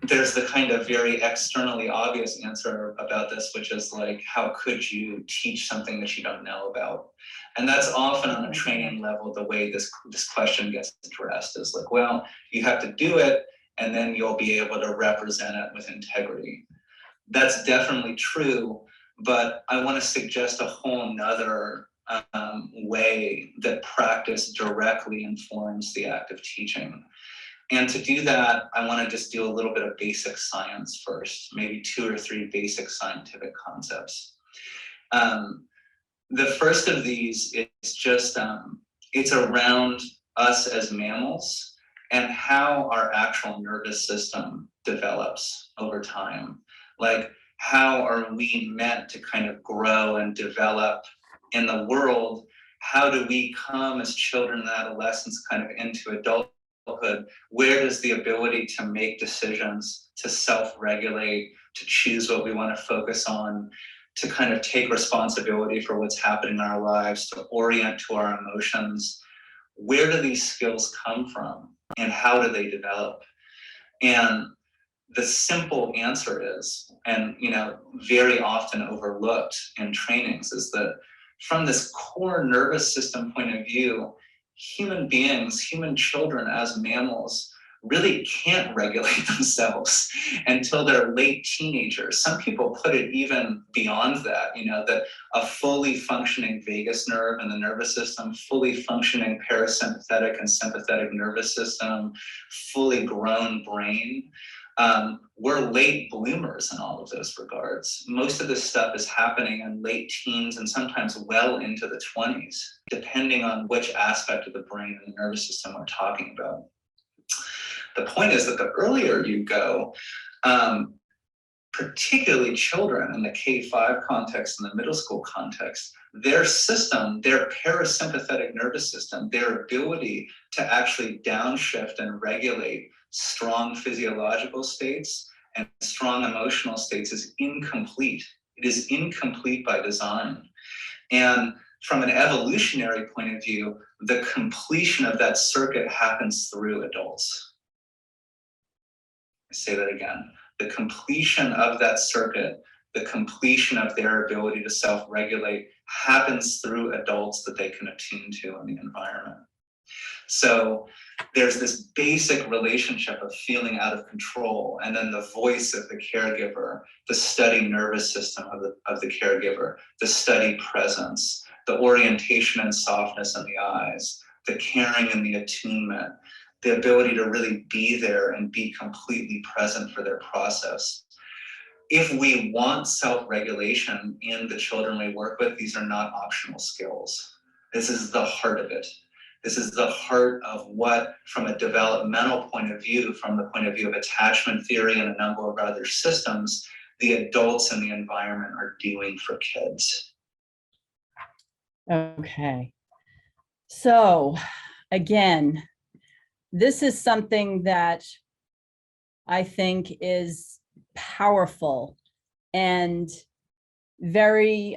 there's the kind of very externally obvious answer about this, which is how could you teach something that you don't know about? And that's often on a training level, the way this question gets addressed is well, you have to do it, and then you'll be able to represent it with integrity. That's definitely true, but I want to suggest a whole nother way that practice directly informs the act of teaching. And to do that, I want to just do a little bit of basic science first, maybe 2 or 3 basic scientific concepts. The first of these is just, it's around us as mammals and how our actual nervous system develops over time. How are we meant to kind of grow and develop in the world? How do we come as children and adolescents kind of into adulthood adulthood, where does the ability to make decisions, to self-regulate, to choose what we want to focus on, to kind of take responsibility for what's happening in our lives, to orient to our emotions, where do these skills come from and how do they develop? And the simple answer is, and very often overlooked in trainings, is that from this core nervous system point of view, human beings, human children as mammals, really can't regulate themselves until they're late teenagers. Some people put it even beyond that, that a fully functioning vagus nerve in the nervous system, fully functioning parasympathetic and sympathetic nervous system, fully grown brain. We're late bloomers in all of those regards. Most of this stuff is happening in late teens and sometimes well into the 20s, depending on which aspect of the brain and the nervous system we're talking about. The point is that the earlier you go, particularly children in the K-5 context and the middle school context, their system, their parasympathetic nervous system, their ability to actually downshift and regulate strong physiological states and strong emotional states is incomplete. It is incomplete by design. And from an evolutionary point of view, the completion of that circuit happens through adults. I say that again. The completion of that circuit, the completion of their ability to self-regulate happens through adults that they can attune to in the environment. So there's this basic relationship of feeling out of control, and then the voice of the caregiver, the steady nervous system of the caregiver, the steady presence, the orientation and softness in the eyes, the caring and the attunement, the ability to really be there and be completely present for their process. If we want self-regulation in the children we work with, these are not optional skills. This is the heart of it. This is the heart of what, from a developmental point of view, from the point of view of attachment theory and a number of other systems, the adults in the environment are doing for kids. Okay. So again, this is something that I think is powerful and very,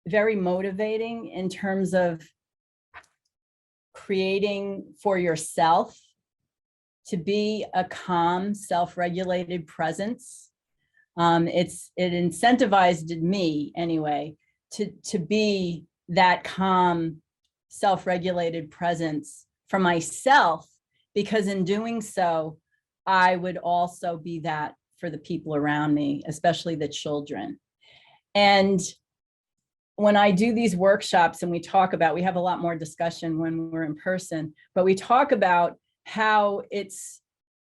very motivating in terms of creating for yourself to be a calm, self-regulated presence. It incentivized me anyway to be that calm, self-regulated presence for myself, because in doing so, I would also be that for the people around me, especially the children. And when I do these workshops and we have a lot more discussion when we're in person, but we talk about how it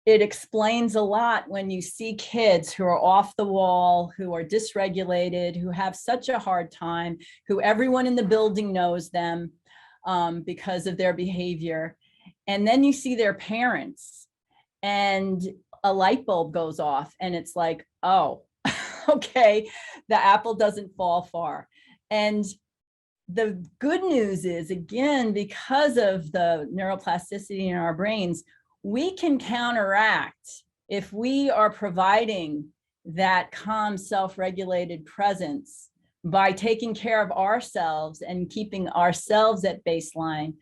explains a lot when you see kids who are off the wall, who are dysregulated, who have such a hard time, who everyone in the building knows them because of their behavior. And then you see their parents and a light bulb goes off and it's like, oh, okay, the apple doesn't fall far. And the good news is, again, because of the neuroplasticity in our brains, we can counteract if we are providing that calm, self-regulated presence by taking care of ourselves and keeping ourselves at baseline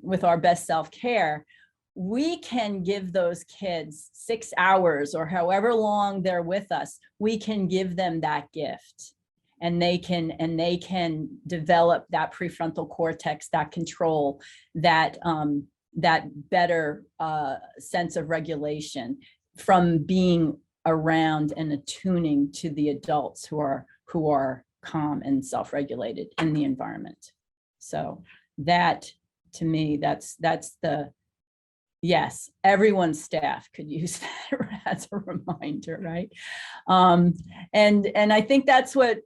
with our best self-care. We can give those kids 6 hours or however long they're with us, we can give them that gift. And they can develop that prefrontal cortex, that control, that better sense of regulation from being around and attuning to the adults who are calm and self-regulated in the environment. So that, to me, that's the, yes, everyone's staff could use that as a reminder, right? And I think that's what,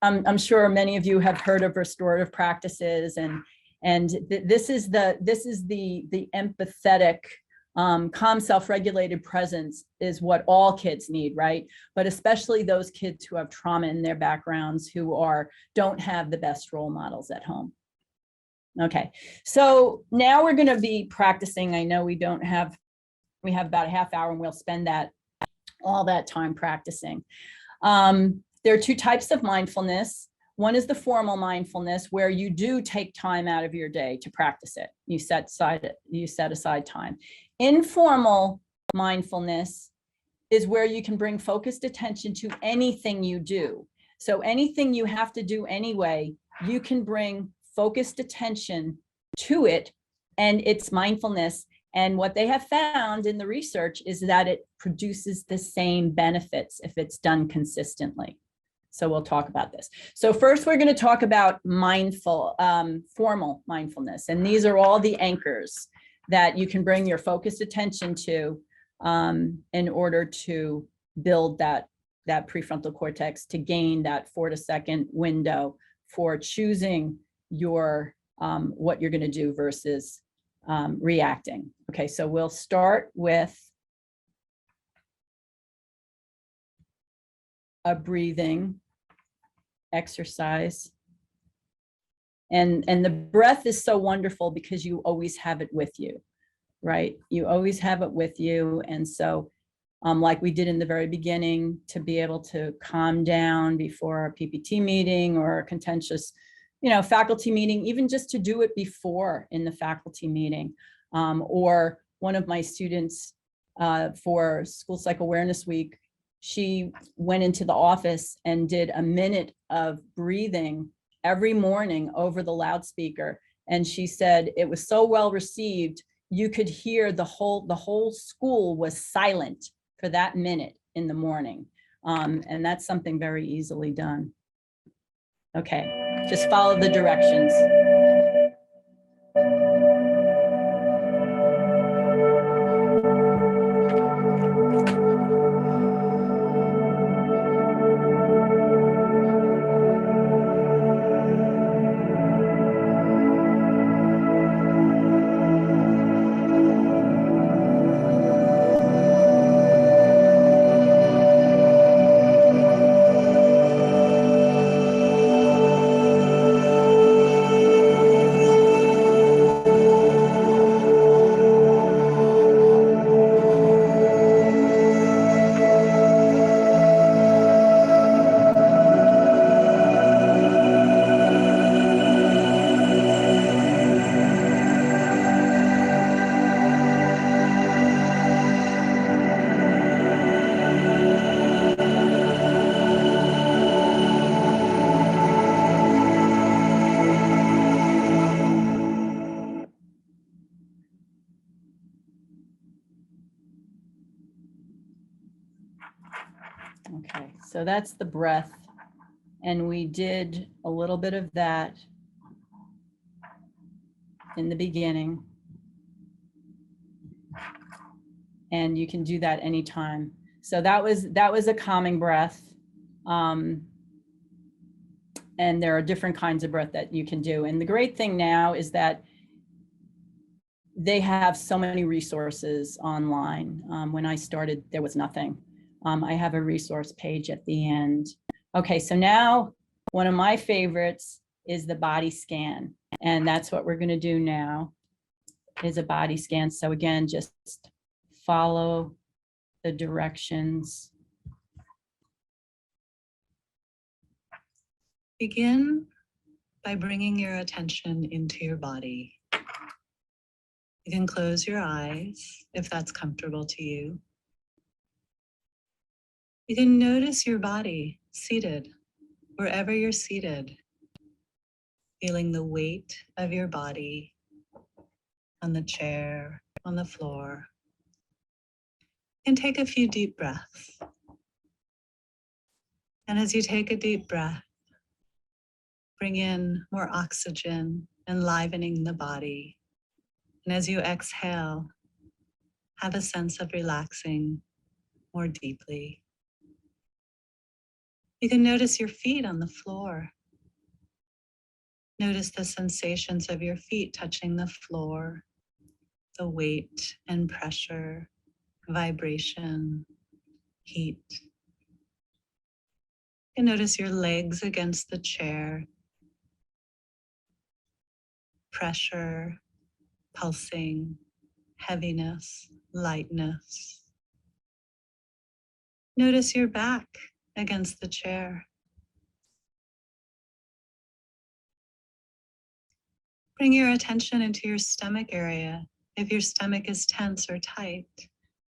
I'm sure many of you have heard of restorative practices, and this is the empathetic, calm, self-regulated presence is what all kids need, right? But especially those kids who have trauma in their backgrounds, who don't have the best role models at home. Okay, so now we're going to be practicing. I know we have about a half hour and we'll spend all that time practicing. There are two types of mindfulness. One is the formal mindfulness, where you do take time out of your day to practice it. You set aside time. Informal mindfulness is where you can bring focused attention to anything you do. So anything you have to do anyway, you can bring focused attention to it, and it's mindfulness. And what they have found in the research is that it produces the same benefits if it's done consistently. So we'll talk about this. So first, we're going to talk about formal mindfulness. And these are all the anchors that you can bring your focused attention to in order to build that prefrontal cortex, to gain that 4-second window for choosing your what you're going to do versus reacting. Okay, so we'll start with a breathing exercise. And the breath is so wonderful because you always have it with you, right? You always have it with you. And so like we did in the very beginning, to be able to calm down before a PPT meeting or a contentious, faculty meeting, even just to do it before in the faculty meeting. Or one of my students for School Psych Awareness Week, she went into the office and did a minute of breathing every morning over the loudspeaker. And she said it was so well received, you could hear the whole school was silent for that minute in the morning. And that's something very easily done. Okay, just follow the directions. Okay, so that's the breath. And we did a little bit of that in the beginning. And you can do that anytime. So that was a calming breath. And there are different kinds of breath that you can do. And the great thing now is that they have so many resources online. When I started, there was nothing. I have a resource page at the end. Okay, so now one of my favorites is the body scan. And that's what we're gonna do now, is a body scan. So again, just follow the directions. Begin by bringing your attention into your body. You can close your eyes if that's comfortable to you. You can notice your body seated, wherever you're seated, feeling the weight of your body on the chair, on the floor. And take a few deep breaths. And as you take a deep breath, bring in more oxygen, enlivening the body. And as you exhale, have a sense of relaxing more deeply. You can notice your feet on the floor. Notice the sensations of your feet touching the floor, the weight and pressure, vibration, heat. You can notice your legs against the chair. pressure, pulsing, heaviness, lightness. Notice your back against the chair. Bring your attention into your stomach area. If your stomach is tense or tight,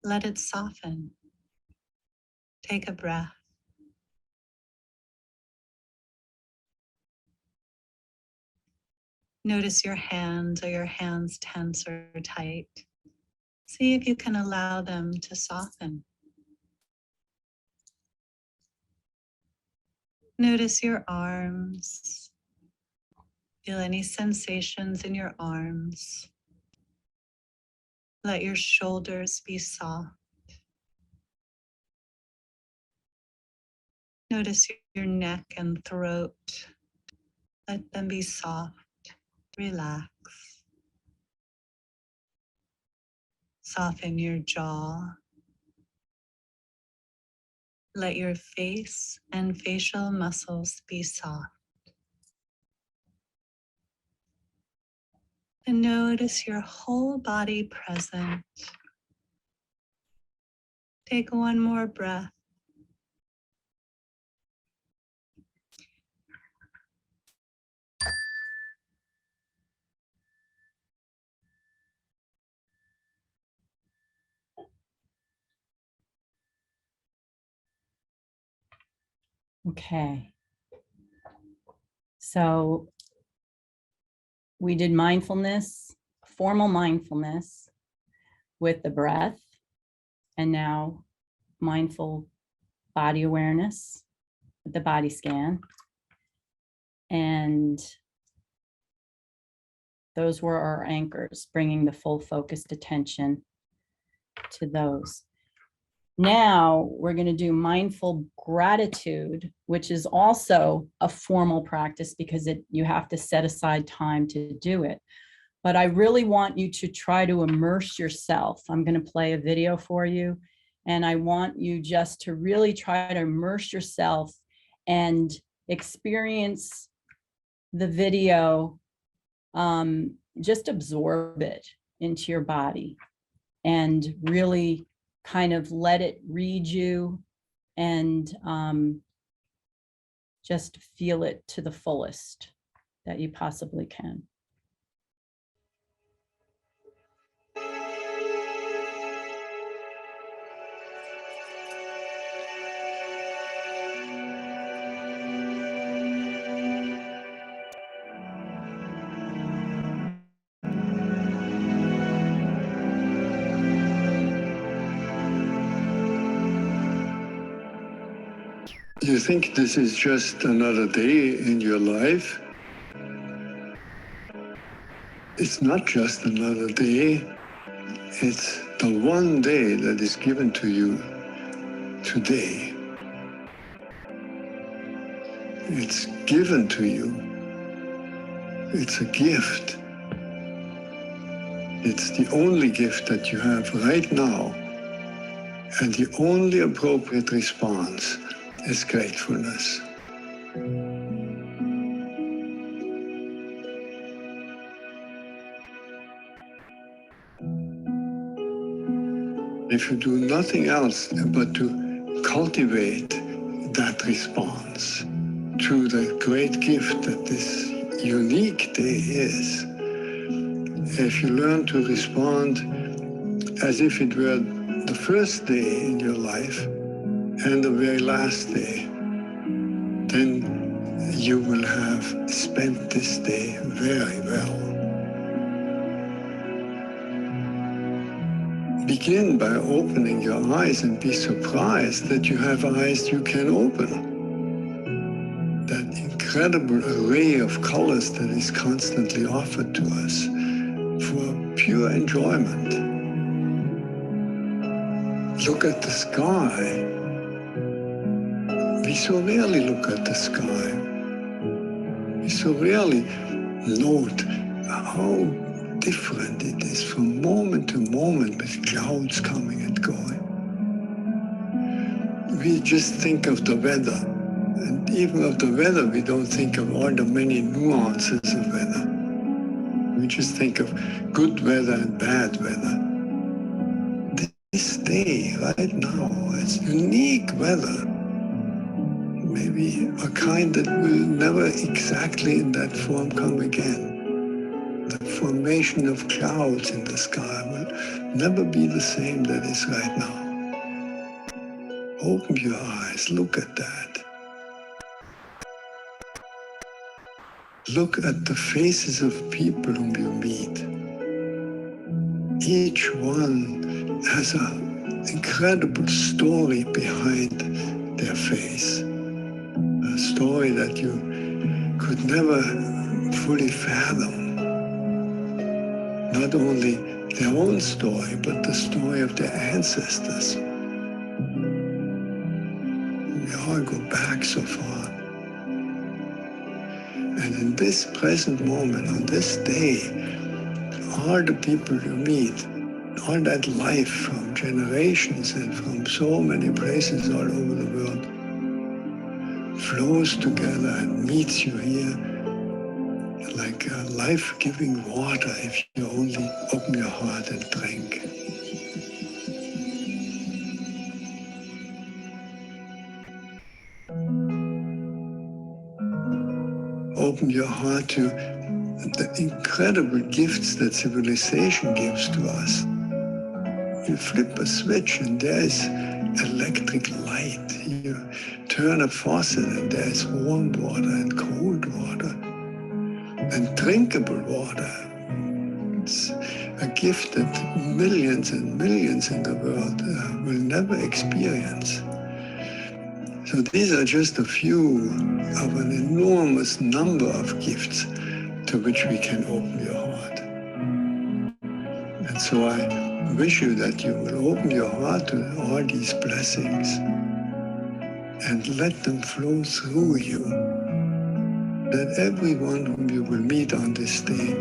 let it soften. Take a breath. Notice your hands. Are your hands tense or tight? See if you can allow them to soften. Notice your arms. Feel any sensations in your arms. Let your shoulders be soft. Notice your neck and throat. Let them be soft. Relax. Soften your jaw. Let your face and facial muscles be soft. And notice your whole body present. Take one more breath. Okay. So we did mindfulness, formal mindfulness with the breath, and now mindful body awareness with the body scan. And those were our anchors, bringing the full focused attention to those. Now we're going to do mindful gratitude, which is also a formal practice because you have to set aside time to do it. But I really want you to try to immerse yourself. I'm going to play a video for you, and I want you just to really try to immerse yourself and experience the video. Just absorb it into your body and really kind of let it read you, and just feel it to the fullest that you possibly can. You think this is just another day in your life? It's not just another day. It's the one day that is given to you today. It's given to you. It's a gift. It's the only gift that you have right now. And the only appropriate response is gratefulness. If you do nothing else but to cultivate that response to the great gift that this unique day is, if you learn to respond as if it were the first day in your life and the very last day, then you will have spent this day very well. Begin by opening your eyes and be surprised that you have eyes you can open. That incredible array of colors that is constantly offered to us for pure enjoyment. Look at the sky. We so rarely look at the sky. We so rarely note how different it is from moment to moment with clouds coming and going. We just think of the weather, and even of the weather we don't think of all the many nuances of weather. We just think of good weather and bad weather. This day, right now, it's unique weather. Maybe a kind that will never exactly in that form come again. The formation of clouds in the sky will never be the same that is right now. Open your eyes, look at that. Look at the faces of people whom you meet. Each one has an incredible story behind their face. A story that you could never fully fathom. Not only their own story, but the story of their ancestors. We all go back so far. And in this present moment, on this day, all the people you meet, all that life from generations and from so many places all over the world flows together and meets you here like a life-giving water if you only open your heart and drink. Open your heart to the incredible gifts that civilization gives to us. You flip a switch and there's electric light. You turn a faucet and there's warm water and cold water and drinkable water. It's a gift that millions and millions in the world will never experience. So these are just a few of an enormous number of gifts to which we can open your heart. And so I wish you that you will open your heart to all these blessings and let them flow through you. That everyone whom you will meet on this day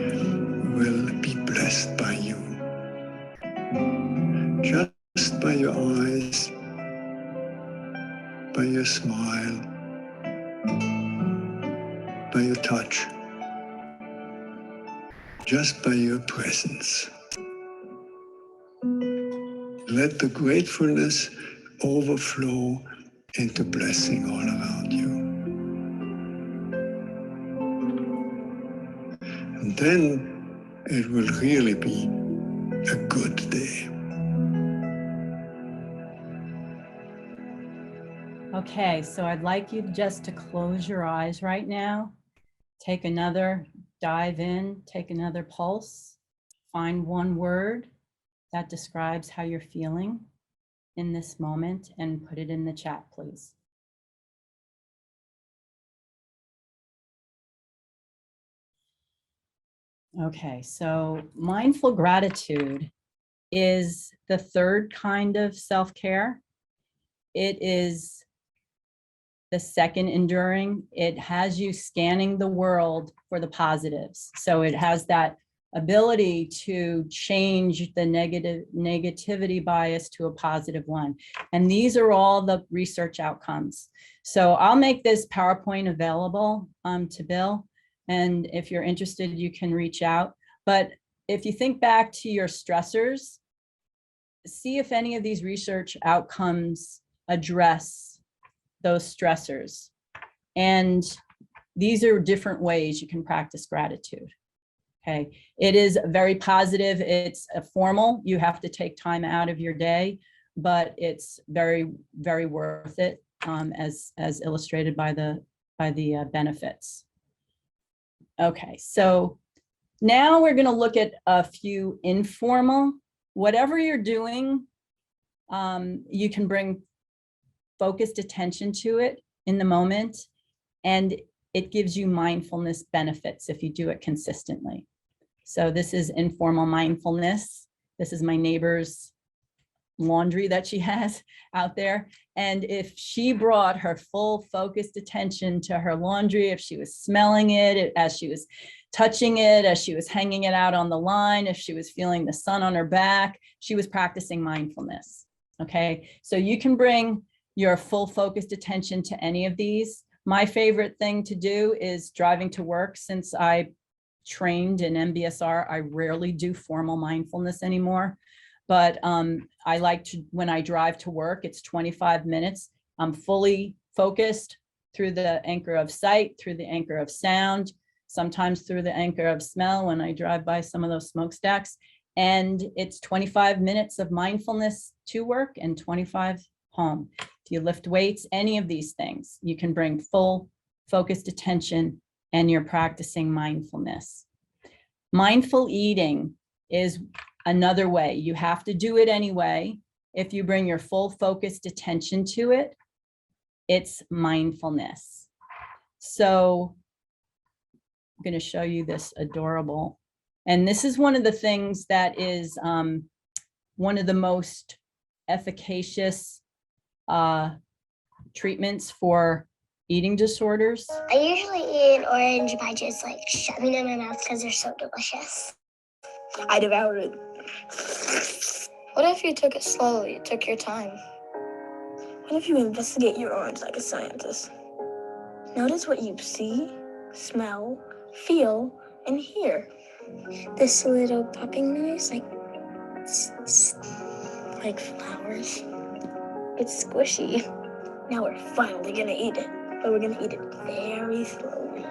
will be blessed by you. Just by your eyes, by your smile, by your touch, just by your presence. Let the gratefulness overflow into blessing all around you. And then it will really be a good day. Okay, so I'd like you just to close your eyes right now. Take another dive in, take another pulse. Find one word that describes how you're feeling in this moment and put it in the chat, please. Okay, so mindful gratitude is the third kind of self-care. It is the second enduring. It has you scanning the world for the positives. So it has that ability to change the negativity bias to a positive one. And these are all the research outcomes. So I'll make this PowerPoint available to Bill. And if you're interested, you can reach out. But if you think back to your stressors, see if any of these research outcomes address those stressors. And these are different ways you can practice gratitude. Okay, it is very positive. It's a formal. You have to take time out of your day, but it's very, very worth it, as illustrated by the benefits. Okay, so now we're going to look at a few informal. Whatever you're doing, you can bring focused attention to it in the moment, and it gives you mindfulness benefits if you do it consistently. So this is informal mindfulness. This is my neighbor's laundry that she has out there. And if she brought her full focused attention to her laundry, if she was smelling it, as she was touching it, as she was hanging it out on the line, if she was feeling the sun on her back, she was practicing mindfulness. Okay, so you can bring your full focused attention to any of these. My favorite thing to do is driving to work, since I trained in MBSR. I rarely do formal mindfulness anymore, but I like to, when I drive to work, it's 25 minutes. I'm fully focused through the anchor of sight, through the anchor of sound, sometimes through the anchor of smell when I drive by some of those smokestacks. And it's 25 minutes of mindfulness to work and 25 home. If you lift weights, any of these things, you can bring full focused attention and you're practicing mindfulness. Mindful eating is another way. You have to do it anyway. If you bring your full focused attention to it, it's mindfulness. So I'm going to show you this adorable. And this is one of the things that is one of the most efficacious treatments for eating disorders. I usually eat an orange by just like shoving it in my mouth because they're so delicious. I devour it. What if you took it slowly, took your time? What if you investigate your orange like a scientist? Notice what you see, smell, feel, and hear. This little popping noise, like flowers. It's squishy. Now we're finally gonna eat it, but we're gonna eat it very slowly.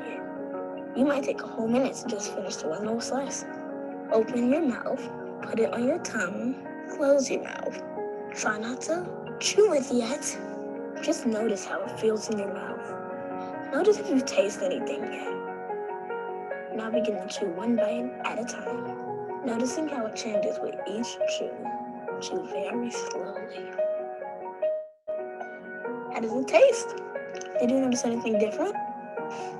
You might take a whole minute to just finish the one little slice. Open your mouth, put it on your tongue, close your mouth. Try not to chew it yet. Just notice how it feels in your mouth. Notice if you taste anything yet. Now begin to chew one bite at a time, noticing how it changes with each chew. Chew very slowly. How does it taste? Did you notice anything different?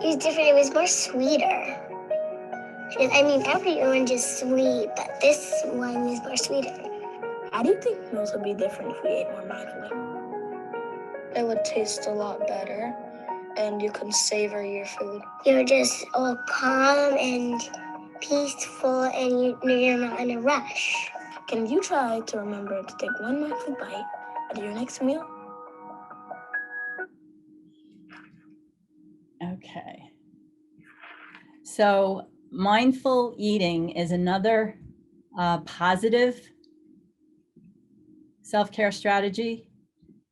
It was different. It was more sweeter. I mean, every orange is sweet, but this one is more sweeter. How do you think meals would be different if we ate more mindfully? It would taste a lot better, and you can savor your food. You're just all calm and peaceful, and you're not in a rush. Can you try to remember to take one mindful bite at your next meal? Okay. So mindful eating is another positive self-care strategy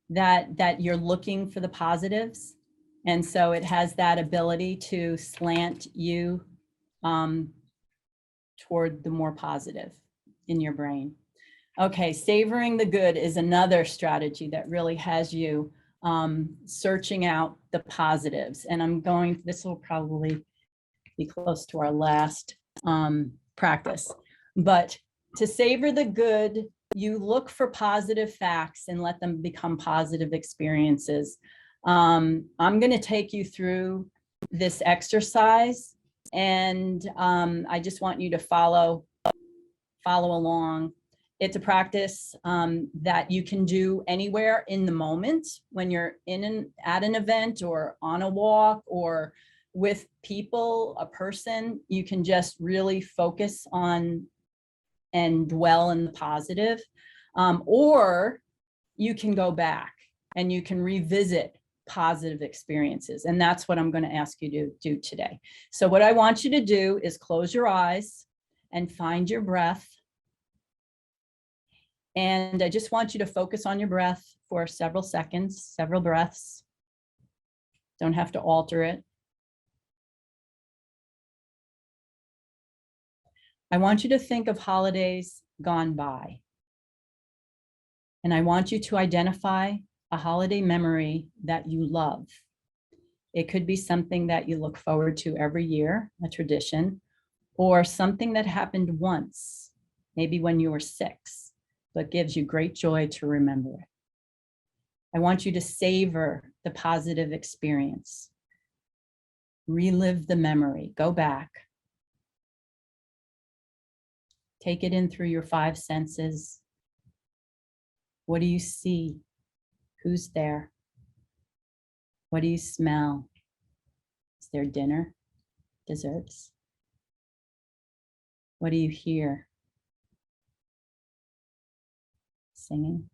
that you're looking for the positives. And so it has that ability to slant you toward the more positive in your brain. Okay, savoring the good is another strategy that really has you searching out the positives. And this will probably be close to our last practice. But to savor the good, you look for positive facts and let them become positive experiences. I'm going to take you through this exercise, and I just want you to follow along. It's a practice that you can do anywhere in the moment when you're at an event or on a walk or with people, a person. You can just really focus on and dwell in the positive, or you can go back and you can revisit positive experiences. And that's what I'm going to ask you to do today. So what I want you to do is close your eyes and find your breath. And I just want you to focus on your breath for several seconds, several breaths. Don't have to alter it. I want you to think of holidays gone by. And I want you to identify a holiday memory that you love. It could be something that you look forward to every year, a tradition, or something that happened once, maybe when you were 6, but gives you great joy to remember it. I want you to savor the positive experience. Relive the memory, go back. Take it in through your 5 senses. What do you see? Who's there? What do you smell? Is there dinner? Desserts? What do you hear? Singing?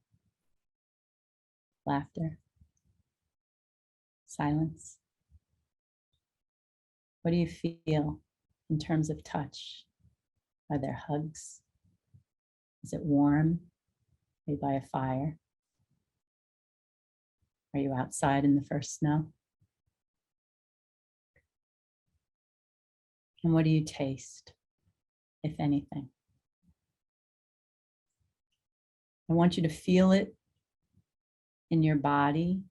Laughter? Silence? What do you feel in terms of touch? Are there hugs? Is it warm? Are you by a fire? Are you outside in the first snow? And what do you taste, if anything? I want you to feel it in your body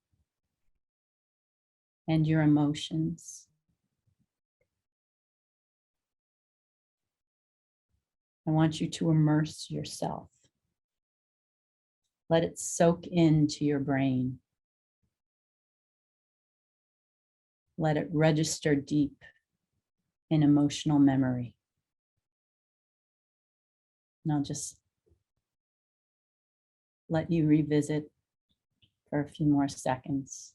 and your emotions. I want you to immerse yourself. Let it soak into your brain. Let it register deep in emotional memory. And I'll just let you revisit for a few more seconds.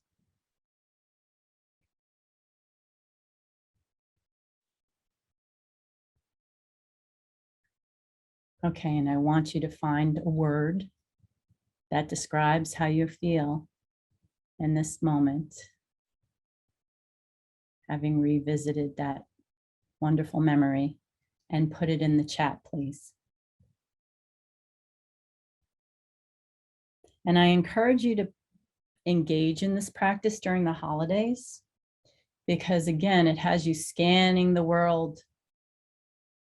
Okay, and I want you to find a word that describes how you feel in this moment, having revisited that wonderful memory, and put it in the chat, please. And I encourage you to engage in this practice during the holidays, because again, it has you scanning the world,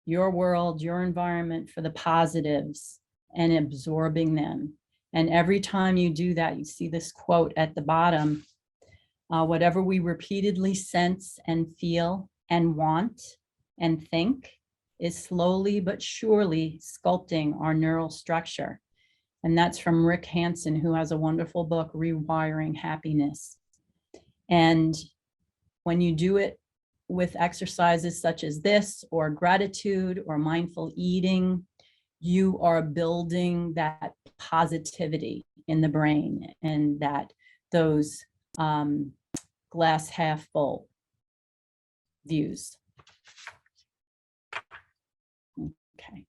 your environment for the positives and absorbing them. And every time you do that, you see this quote at the bottom, whatever we repeatedly sense and feel and want and think is slowly but surely sculpting our neural structure. And that's from Rick Hansen, who has a wonderful book, Rewiring Happiness. And when you do it with exercises such as this, or gratitude, or mindful eating, you are building that positivity in the brain, and that those glass half full views. Okay.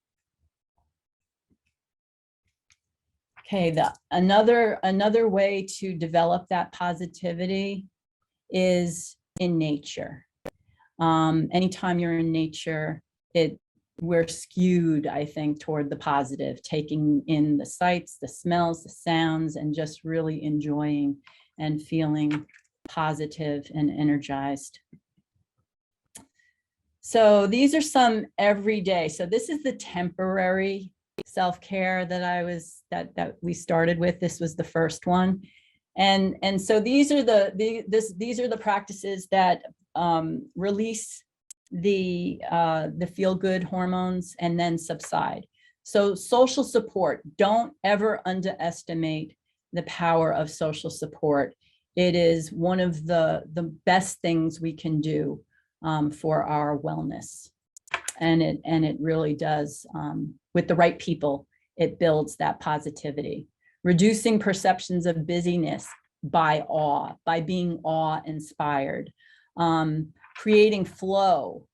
Okay, another way to develop that positivity is in nature. Anytime you're in nature, we're skewed, I think, toward the positive, taking in the sights, the smells, the sounds, and just really enjoying and feeling positive and energized. So these are some everyday. So this is the temporary self-care that we started with. This was the first one. And so these are the practices that release the feel-good hormones and then subside. So social support, don't ever underestimate the power of social support. It is one of the best things we can do for our wellness. And it really does, with the right people, it builds that positivity. Reducing perceptions of busyness by being awe-inspired. Creating flow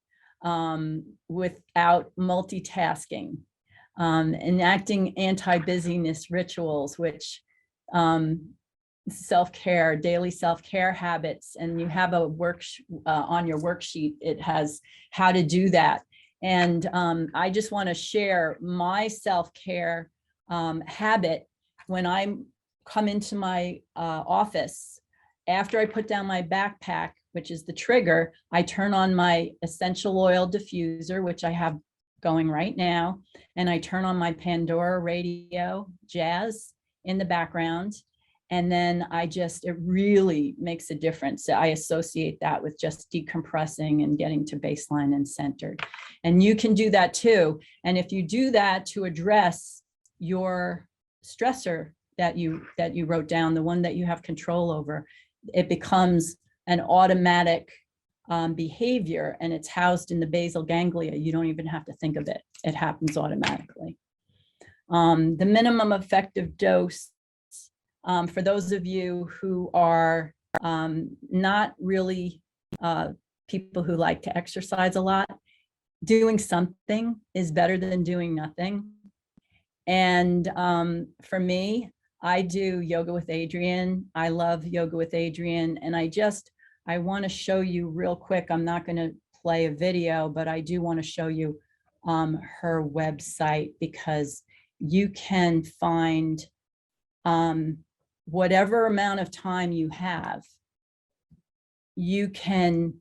without multitasking, enacting anti-busyness rituals, which self-care, daily self-care habits, and you have a on your worksheet, it has how to do that. And I just want to share my self-care habit. When I come into my office, after I put down my backpack, which is the trigger, I turn on my essential oil diffuser, which I have going right now, and I turn on my Pandora radio, jazz in the background, and then it really makes a difference. I associate that with just decompressing and getting to baseline and centered. And you can do that too. And if you do that to address your stressor that you wrote down, the one that you have control over, it becomes an automatic behavior, and it's housed in the basal ganglia. You don't even have to think of it. It happens automatically. The minimum effective dose, for those of you who are not really people who like to exercise a lot, doing something is better than doing nothing. And for me, I do yoga with Adriene. I love yoga with Adriene. And I want to show you real quick. I'm not going to play a video, but I do want to show you her website, because you can find whatever amount of time you have, you can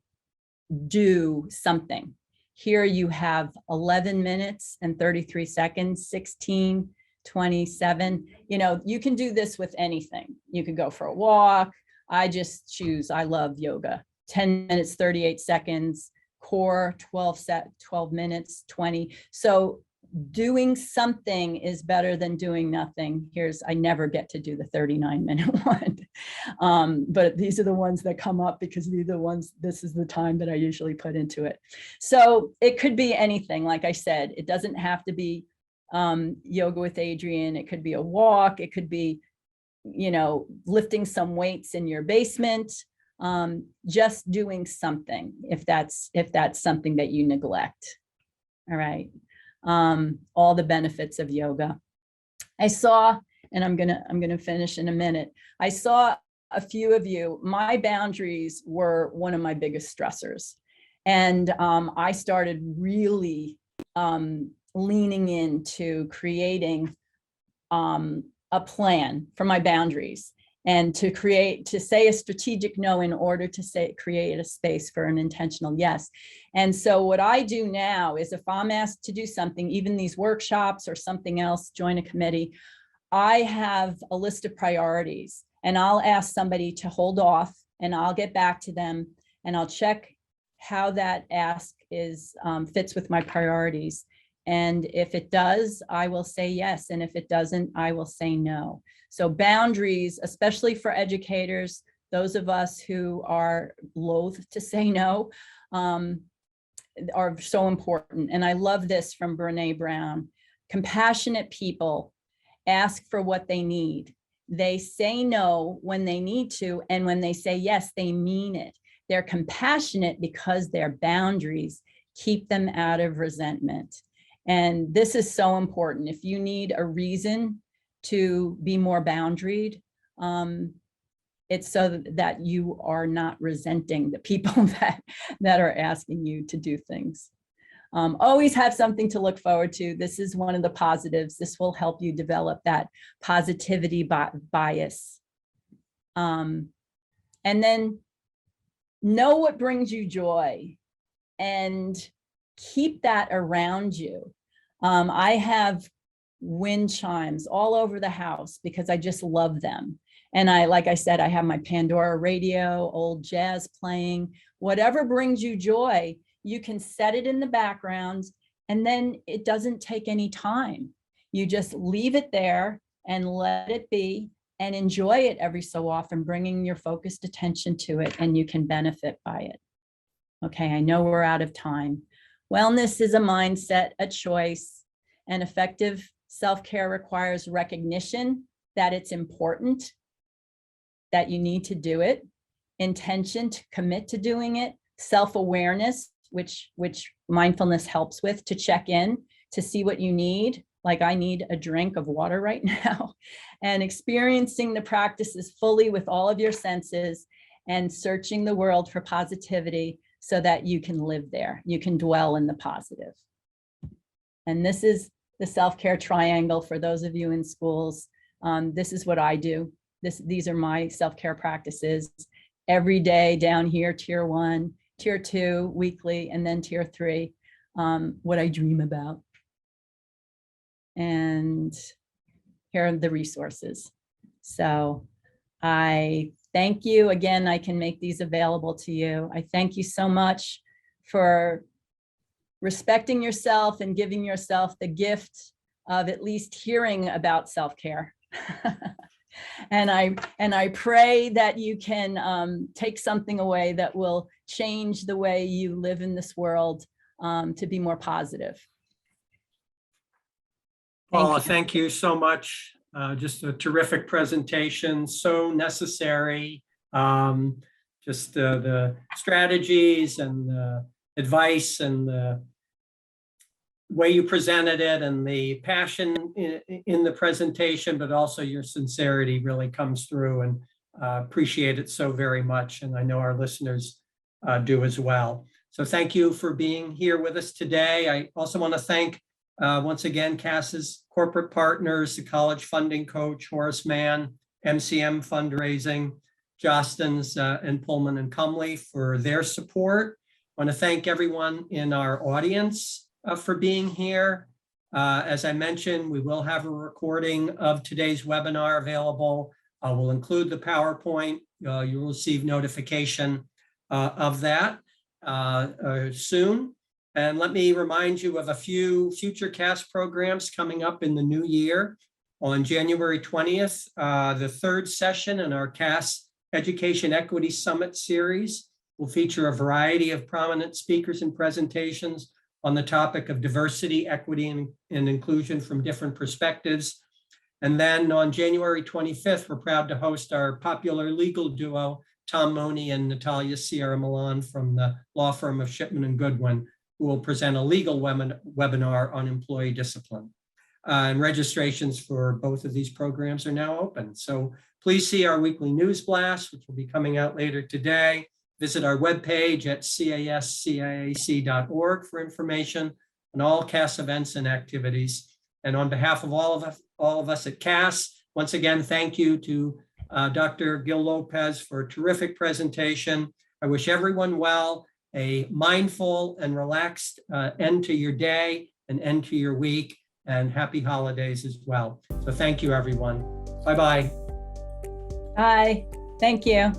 do something. Here you have 11 minutes and 33 seconds, 16, 27. You know, you can do this with anything. You could go for a walk. I just choose, I love yoga. 10 minutes, 38 seconds, core 12 minutes, 20. So doing something is better than doing nothing. I never get to do the 39-minute one. But these are the ones that come up because these are the ones, this is the time that I usually put into it. So it could be anything. Like I said, it doesn't have to be yoga with Adrienne. It could be a walk. It could be, you know, lifting some weights in your basement. Just doing something, if that's something that you neglect. All right. All the benefits of yoga. I saw, and I'm gonna finish in a minute. I saw a few of you. My boundaries were one of my biggest stressors, and I started really leaning into creating a plan for my boundaries, and to say a strategic no in order to create a space for an intentional yes. And so what I do now is, if I'm asked to do something, even these workshops or something else, join a committee, I have a list of priorities, and I'll ask somebody to hold off, and I'll get back to them, and I'll check how that ask fits with my priorities. And if it does, I will say yes. And if it doesn't, I will say no. So boundaries, especially for educators, those of us who are loath to say no, are so important. And I love this from Brené Brown. Compassionate people ask for what they need. They say no when they need to, and when they say yes, they mean it. They're compassionate because their boundaries keep them out of resentment. And this is so important. If you need a reason to be more boundaried, it's so that you are not resenting the people that are asking you to do things. Always have something to look forward to. This is one of the positives. This will help you develop that positivity bias. And then know what brings you joy and keep that around you. I have wind chimes all over the house because I just love them. And like I said, I have my Pandora radio, old jazz playing, whatever brings you joy, you can set it in the background, and then it doesn't take any time. You just leave it there and let it be, and enjoy it every so often, bringing your focused attention to it, and you can benefit by it. Okay, I know we're out of time. Wellness is a mindset, a choice, and effective self-care requires recognition that it's important, that you need to do it, intention to commit to doing it, self-awareness, which mindfulness helps with, to check in, to see what you need, like I need a drink of water right now, and experiencing the practices fully with all of your senses, and searching the world for positivity so that you can live there, you can dwell in the positive. And this is the self-care triangle for those of you in schools. This is what I do. These are my self-care practices. Every day down here, tier 1, tier 2, weekly, and then tier 3, what I dream about. And here are the resources. So I thank you. Again, I can make these available to you. I thank you so much for respecting yourself and giving yourself the gift of at least hearing about self-care. And I pray that you can take something away that will change the way you live in this world to be more positive. Paula, thank you so much. Just a terrific presentation, so necessary. Just the strategies and the advice and the way you presented it, and the passion in the presentation, but also your sincerity really comes through, and appreciate it so very much. And I know our listeners do as well. So thank you for being here with us today. I also want to thank once again CAS's corporate partners, the College Funding Coach, Horace Mann, MCM Fundraising, Jostens and Pullman and Cumley for their support. I want to thank everyone in our audience for being here. As I mentioned, we will have a recording of today's webinar available. We'll include the PowerPoint. You'll receive notification of that soon. And let me remind you of a few future CAS programs coming up in the new year. On January 20th, the third session in our CAS Education Equity Summit series will feature a variety of prominent speakers and presentations on the topic of diversity, equity, and inclusion from different perspectives. And then on January 25th, we're proud to host our popular legal duo, Tom Money and Natalia Sierra Milan from the law firm of Shipman and Goodwin, who will present a legal webinar on employee discipline. And registrations for both of these programs are now open. So please see our weekly news blast, which will be coming out later today. Visit our webpage at CAS-CIAC.org for information on all CAS events and activities. And on behalf of all of us at CAS, once again, thank you to Dr. Gill Lopez for a terrific presentation. I wish everyone well, a mindful and relaxed end to your day and end to your week, and happy holidays as well. So thank you, everyone. Bye-bye. Bye. Thank you.